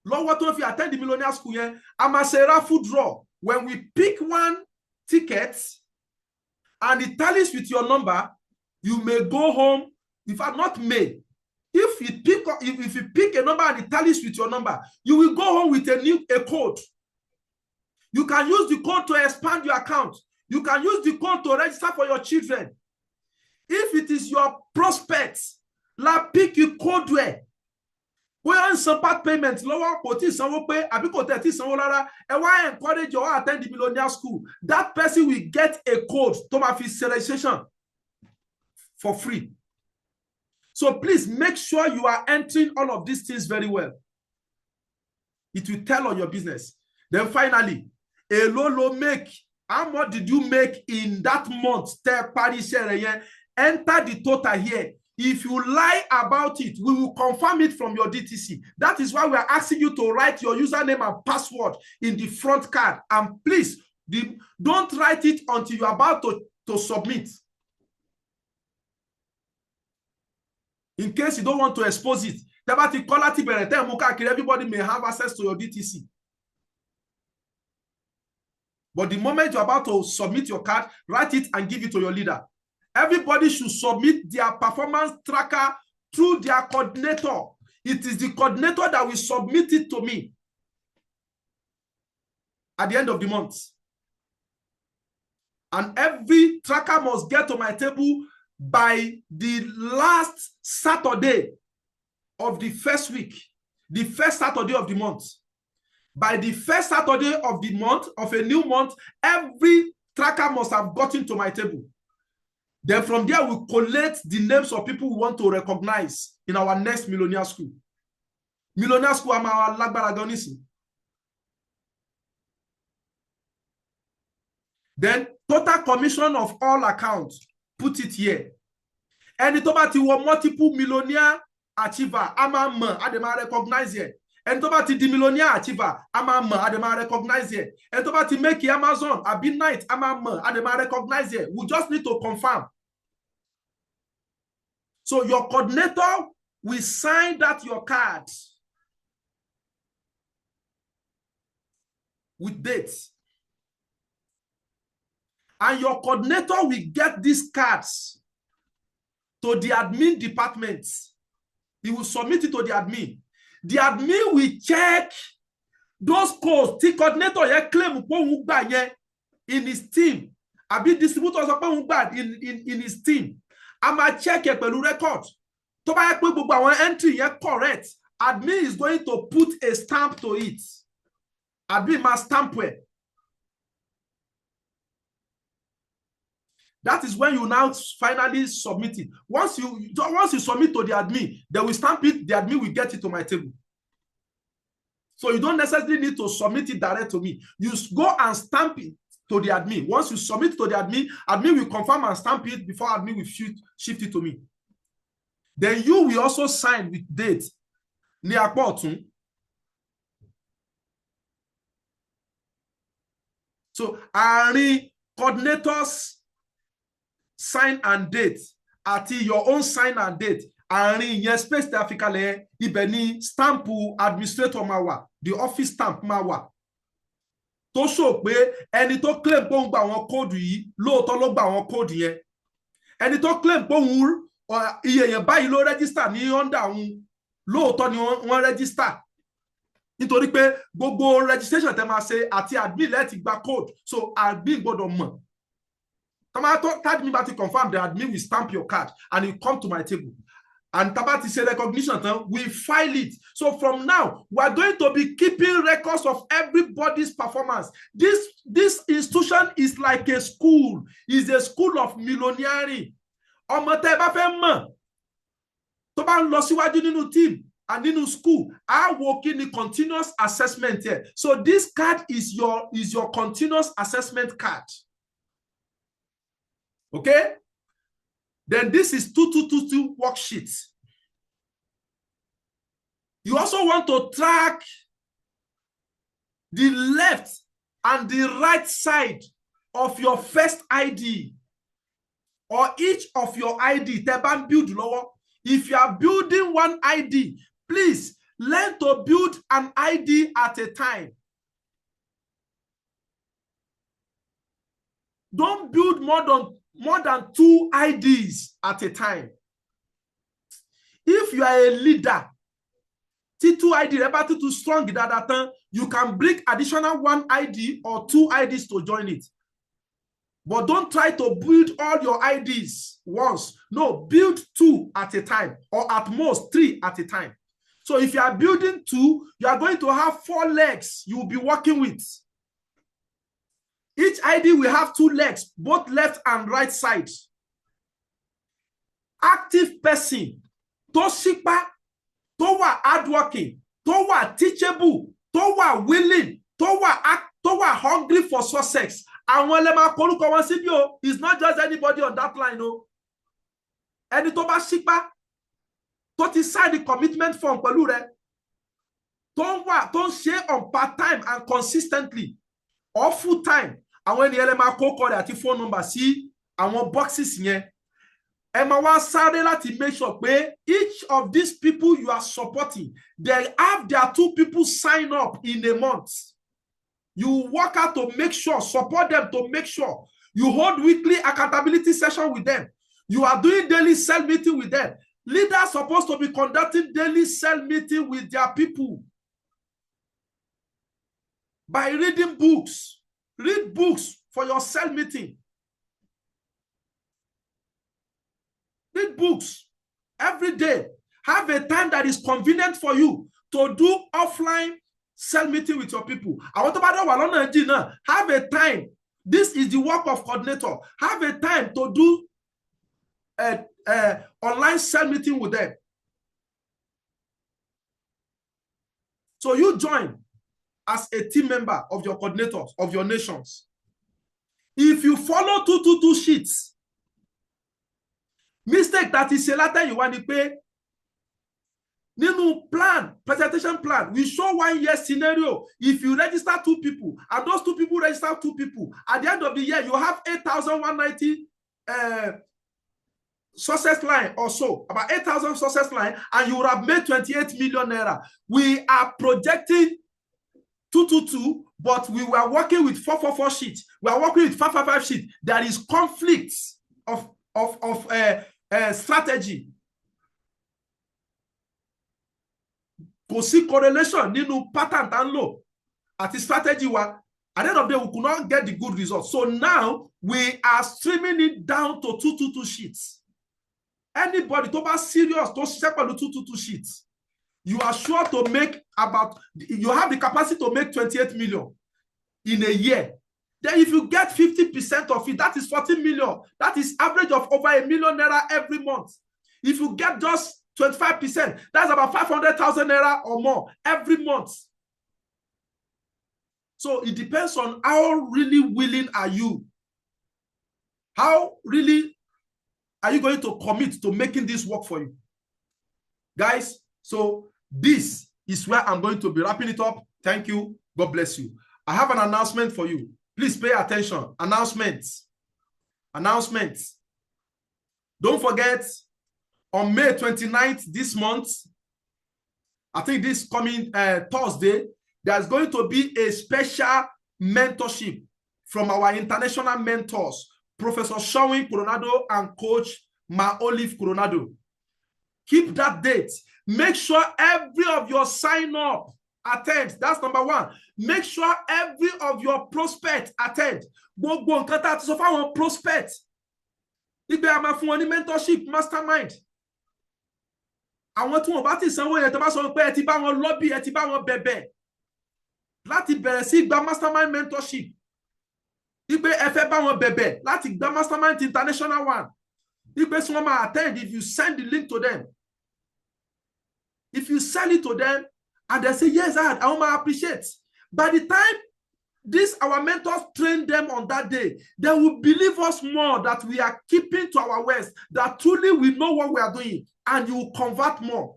Lọ́wọ́ tó fi attend the Millionaire School yẹn, a máa ṣe raffle draw. When we pick one ticket and it tallies with your number, you may go home. In fact, not may. If you pick a number and it tallies with your number, you will go home with a code. You can use the code to expand your account. You can use the code to register for your children. If it is your prospects, pick your code where. We are in some part payment. Lower koti sanwo pe abi ko teti sanwo rara. E wa encourage you attend the Millionaire School. That person will get a code to my registration for free. So please make sure you are entering all of these things very well. It will tell on your business. Then finally, a low make. How much did you make in that month? Enter the total here. If you lie about it, we will confirm it from your DTC. That is why we are asking you to write your username and password in the front card. And please, don't write it until you're about to submit. In case you don't want to expose it, everybody may have access to your DTC. But the moment you're about to submit your card, write it and give it to your leader. Everybody should submit their performance tracker through their coordinator. It is the coordinator that will submit it to me at the end of the month. And every tracker must get to my table by the last Saturday of the first week, the first Saturday of the month. By the first Saturday of the month, of a new month, every tracker must have gotten to my table. Then from there, we collect the names of people we want to recognize in our next Millionaire School. Millionaire School, I'm our Lagbaragonisi. Then total commission of all accounts, put it here. And it about multiple millionaire achiever, Adema recognize here. And to about the millionaire achiever, Adema recognize here. And to about the make Amazon, Abi Night, Adema recognize here. We just need to confirm. So your coordinator will sign that your card with dates. And your coordinator will get these cards to the admin department. He will submit it to the admin. The admin will check those codes. The coordinator ya claim in his team. Abi distributors in his team. I'ma check it pẹ̀lú record. To ba pe gbogbo àwọn entry yẹn correct. Admin is going to put a stamp to it. Admin must stamp it. That is when you now finally submit it. Once you submit to the admin, they will stamp it. The admin will get it to my table. So you don't necessarily need to submit it direct to me. You go and stamp it to the admin. Once you submit to the admin, admin will confirm and stamp it before admin will shift it to me. Then you will also sign with date. So Ari coordinators sign and date at your own sign and date. Ari yes space Africa le ibeni stamp administrator mawa, the office stamp mawa. tó show pé ẹni tó claim pé òun gba àwọn kóòdù yìí lóòótọ́ ló gba àwọn kóòdù yẹn. Ẹni tó claim pé òun iye yẹn báyìí ló register ní under òun lóòótọ́ ni wọ́n register. Nítorí pé gbogbo registration tẹ́ máa ṣe àti admin láti gba code, so admin gbọ́dọ̀ mọ̀. Admin bá ti confirm, the admin will stamp your card and you come to my table. And Tabati say recognition, we file it. So from now, we are going to be keeping records of everybody's performance. This institution is like a school. It's a school of millionaire. Ọmọ tẹ́ bá fẹ́ mọ̀ tó bá ń lọ síwájú nínú team and nínú school, I work in the continuous assessment here. So this card is your continuous assessment card. Okay? Then this is 2222 worksheets. You also want to track the left and the right side of your first ID or each of your ID. Teban build lower. If you are building one ID, please learn to build an ID at a time. Don't build more than 2 IDs at a time. If you are a leader, T2 ID is too strong that time, you can bring additional 1 ID or 2 IDs to join it. But don't try to build all your IDs once. No, build 2 at a time, or at most 3 at a time. So if you are building 2, you are going to have 4 legs you will be working with. Each ID will have 2 legs, both left and right sides. Active person, to shipa, to wa hardworking, to wa teachable, to wa willing, to wa hungry for success. And when lema koruko wan sibio, it's not just anybody on that line, no. Ẹni tó bá shipa, tó ti sign the commitment form pẹ̀lú rẹ̀, tó ń ṣe on part-time and consistently, or full-time. And when the LMA code àti phone number sí àwọn boxes yẹn, ẹ máa wá sáré láti make sure pé each of these people you are supporting, they have their 2 people sign up in a month. You work out to make sure, support them to make sure. You hold weekly accountability session with them. You are doing daily cell meeting with them. Leaders are supposed to be conducting daily cell meeting with their people by reading books. Read books for your cell meeting. Read books every day. Have a time that is convenient for you to do offline cell meeting with your people. Have a time. This is the work of coordinator. Have a time to do online cell meeting with them. So you join as a team member of your coordinators, of your nations. If you follow 222 sheets, mistake that is a later you want to pay. Ninu plan, presentation plan, we show 1 year scenario. If you register 2 people, and those 2 people register 2 people, at the end of the year, you have 8,190 success line or so, about 8,000 success line, and you would have made 28 million naira. We are projecting 222, but we were working with 444 sheets. We are working with 555 sheets. There is conflicts of strategy. Kò sí correlation nínú pattern tan lò àti strategy wa. At the end of the day, we could not get the good results. So now we are streaming it down to 222 sheets. Anybody tó bá serious tó ṣiṣẹ́ pẹ̀lú 222 sheets, you are sure to make you have the capacity to make 28 million in a year. Then if you get 50% of it, that is 14 million. That is average of over $1 million every month. If you get just 25%, that's about 500,000 naira or more every month. So it depends on how really willing are you. How really are you going to commit to making this work for you? Guys, so this is where I'm going to be wrapping it up. Thank you. God bless you. I have an announcement for you. Please pay attention. Announcements. Announcements. Don't forget, on May 29th this month, I think this coming Thursday, there's going to be a special mentorship from our international mentors, Professor Shawin Coronado and Coach Ma Olive Coronado. Keep that date. Make sure every of your sign up attend. That's number one. Make sure every of your prospect attend. Gbogbo nǹkan tá a ti sọ fáwọn prospect. Igbe a máa fún wọn ní mentorship mastermind. Àwọn tí wọ́n bá ti sanwó yẹn tó bá sọ pé ẹ ti bá wọn lobby, ẹ ti bá wọn bẹ̀bẹ̀ láti bẹ̀rẹ̀ sí gba mastermind mentorship. Igbe ẹ fẹ́ bá wọn bẹ̀bẹ̀ láti gba mastermind international one. Igbe tí wọ́n máa attend if you send the link to them. If you sell it to them and they say, yes, I want to appreciate. By the time our mentors train them on that day, they will believe us more that we are keeping to our words, that truly we know what we are doing, and you will convert more.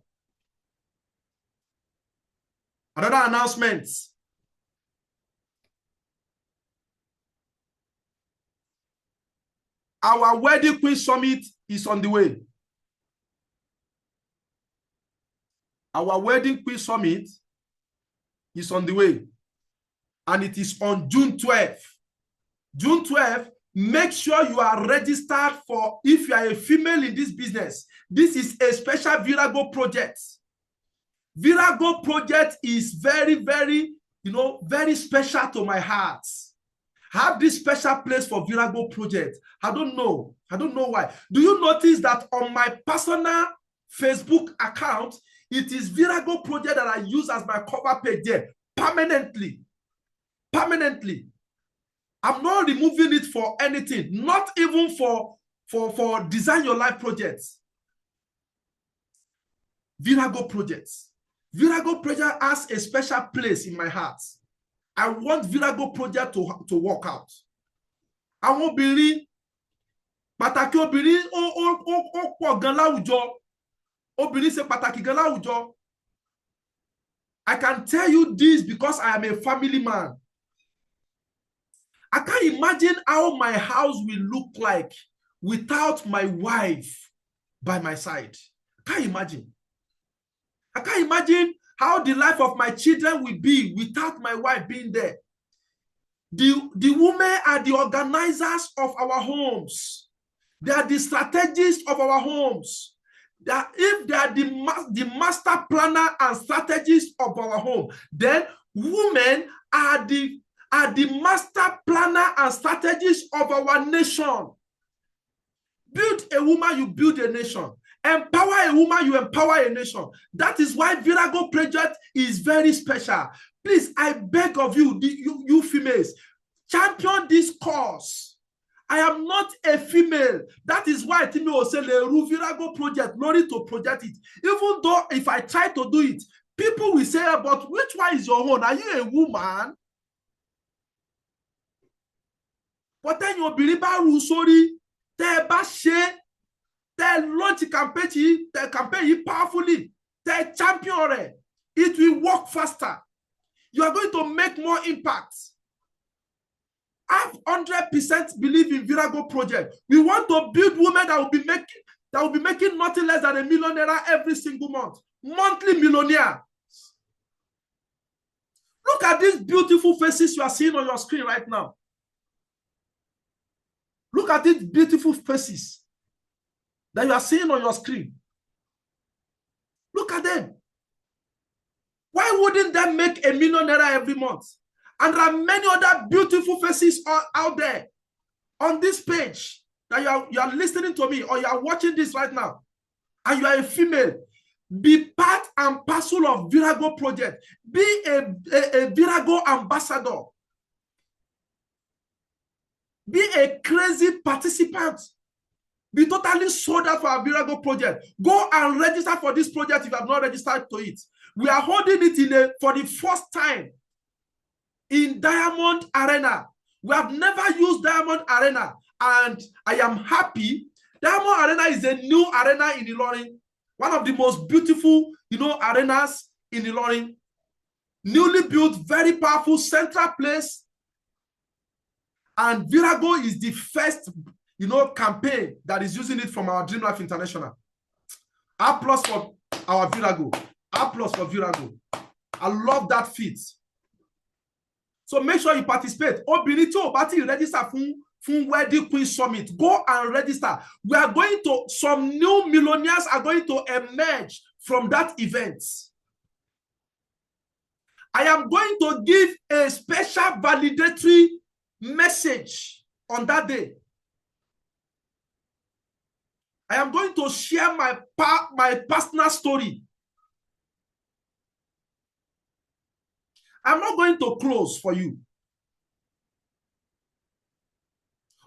Another announcement. Our Wedding Queen Summit is on the way. Our Wedding Queen Summit is on the way. And it is on June 12th. June 12th, make sure you are registered for, if you are a female in this business, this is a special Virago project. Virago project is very, very, very special to my heart. Have this special place for Virago project. I don't know why. Do you notice that on my personal Facebook account, it is Virago project that I use as my cover page there permanently. Permanently. I'm not removing it for anything, not even for Design Your Life projects. Virago projects. Virago project has a special place in my heart. I want Virago project to work out. I won't believe, pàtàkì obìnrin ó pọ̀ gan láwùjọ. Obìnrin ṣe pàtàkì gan láwùjọ. I can tell you this because I am a family man. I can't imagine how my house will look like without my wife by my side. I can't imagine. I can't imagine how the life of my children will be without my wife being there. The women are the organizers of our homes. They are the strategists of our homes. That if they are the master planner and strategists of our home, then women are the master planner and strategists of our nation. Build a woman, you build a nation. Empower a woman, you empower a nation. That is why Virago project is very special. Please, I beg of you, you females, champion this cause. I am not a female. That is why Timmy will say the Virago project, no need to project it. Even though if I try to do it, people will say, but which one is your own? Are you a woman? But then you'll be sorry. They launch the campaign powerfully. They champion it. It will work faster. You are going to make more impact. I 100% believe in Virago project. We want to build women that will be making nothing less than $1 million every single month. Monthly millionaire. Look at these beautiful faces you are seeing on your screen right now. Look at these beautiful faces that you are seeing on your screen. Look at them. Why wouldn't they make $1 million every month? And there are many other beautiful faces out there on this page that you are listening to me or you are watching this right now, and you are a female. Be part and parcel of Virago project. Be a Virago ambassador. Be a crazy participant. Be totally sold out for our Virago project. Go and register for this project if you have not registered to it. We are holding it for the first time in Diamond Arena. We have never used Diamond Arena, and I am happy. Diamond Arena is a new arena in Ilorin, one of the most beautiful, arenas in Ilorin. Newly built, very powerful central place. And Virago is the first, campaign that is using it from our Dream Life International. Applause for our Virago. Applause for Virago. I love that feat. So make sure you participate. Obìnrin tí ò bá ti register fún Wedding Queen Summit, go and register. We are going to, some new millionaires are going to emerge from that event. I am going to give a special validatory message on that day. I am going to share my personal story. I'm not going to close for you.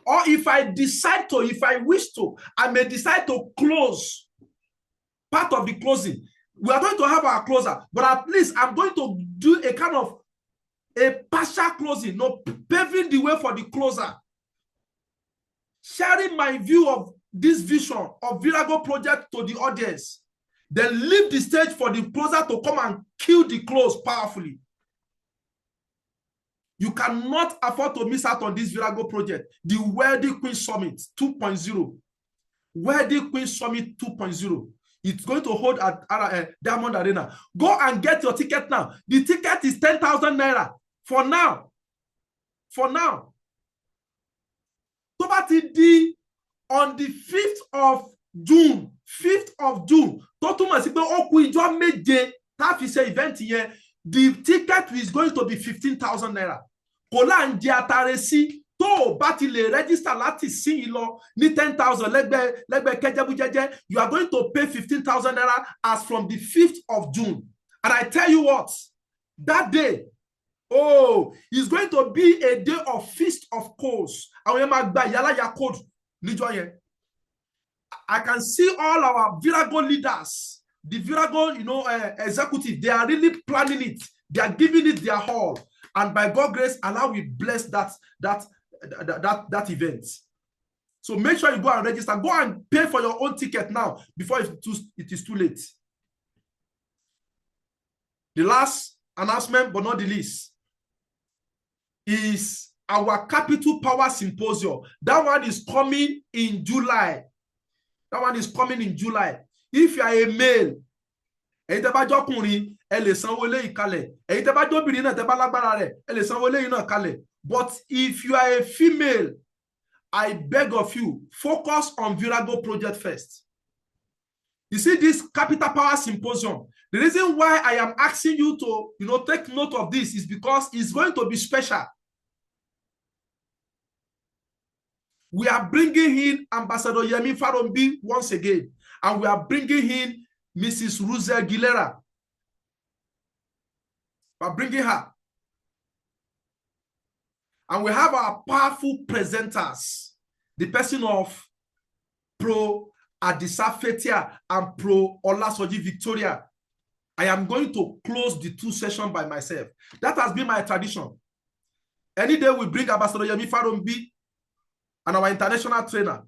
Or if I decide to, if I wish to, I may decide to close part of the closing. We are going to have our closer, but at least I'm going to do a kind of a partial closing, no, paving the way for the closer. Sharing my view of this vision of Virago project to the audience. Then leave the stage for the closer to come and kill the close powerfully. You cannot afford to miss out on this Virago project, the Wedding Queen Summit 2.0. Wedding Queen Summit 2.0. It's going to hold at Diamond Arena. Go and get your ticket now. The ticket is 10,000 naira for now. For now. Tó bá ti di on the 5th of June. 5th of June. Tó túmọ̀ sí pé ó kù ìjọ́ méje tá fi ṣe event yẹn. The ticket is going to be 15,000 naira. Kò là ń jẹ atare sí. Tó bá ti lè register láti sí lọ ní 10,000 lẹ́gbẹ̀ẹ́ kẹjẹbújẹjẹ, you are going to pay 15,000 naira as from the 5th of June. And I tell you what, that day, oh, it's going to be a day of feast of coals. Àwọn yẹn máa gba ìyálàyà code níjọ́ yẹn. I can see all our Virago leaders, the Virago, executive, they are really planning it. They are giving it their all. And by God's grace, Allah will bless that event. So make sure you go and register. Go and pay for your own ticket now before it is too late. The last announcement, but not the least, is our Capital Power Symposium. That one is coming in July. That one is coming in July. If you are a male, ẹ lè sanwó eléyìí kalẹ̀. Èyí tẹ́ bá jóbìnrin náà tẹ́ bá lágbára rẹ̀, ẹ lè sanwó eléyìí náà kalẹ̀. But if you are a female, I beg of you, focus on Virago project first. You see this Capital Power Symposium. The reason why I am asking you to, take note of this is because it's going to be special. We are bringing in Ambassador Yemi Farombi once again, and we are bringing in Mrs. Ruzel Gilera. We're bringing her. And we have our powerful presenters, the person of Pro Adisa Fetia and Pro Olasoji Victoria. I am going to close the two sessions by myself. That has been my tradition. Any day we bring Ambassador Yemi Farombi and our international trainer.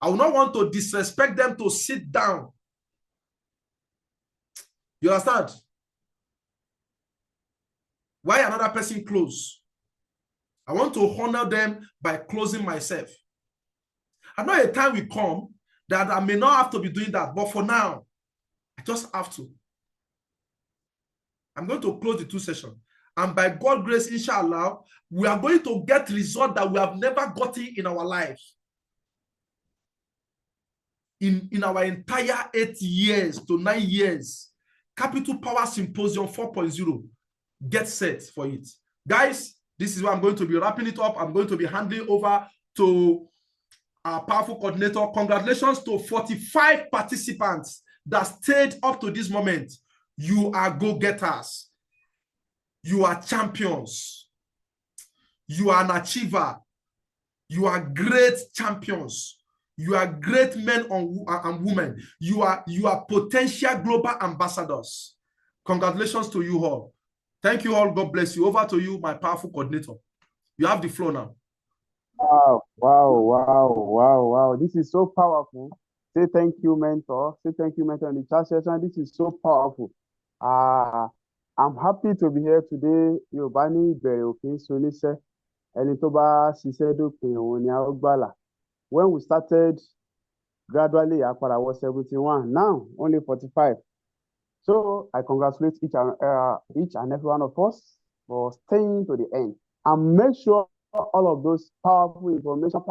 I will not want to disrespect them to sit down. You understand? Why another person close? I want to honor them by closing myself. I know a time will come that I may not have to be doing that, but for now, I just have to. I'm going to close the two sessions. And by God's grace, inshallah, we are going to get results that we have never gotten in our lives. In our entire 8 years to 9 years, Capital Power Symposium 4.0, get set for it. Guys, this is where I'm going to be wrapping it up. I'm going to be handing over to our powerful coordinator. Congratulations to 45 participants that stayed up to this moment. You are go-getters. You are champions. You are an achiever. You are great champions. You are great men and women. You are potential global ambassadors. Congratulations to you all. Thank you all. God bless you. Over to you, my powerful coordinator. You have the floor now. Wow. This is so powerful. Say thank you, mentor. Say thank you, mentor, in the chat session. This is so powerful. I'm happy to be here today. Yobani Berokin Sunise. Elitoba Sisedo Pinyawala. When we started, gradually, I was 71. Now, only 45. So I congratulate each and every one of us for staying to the end. And make sure all of those powerful information,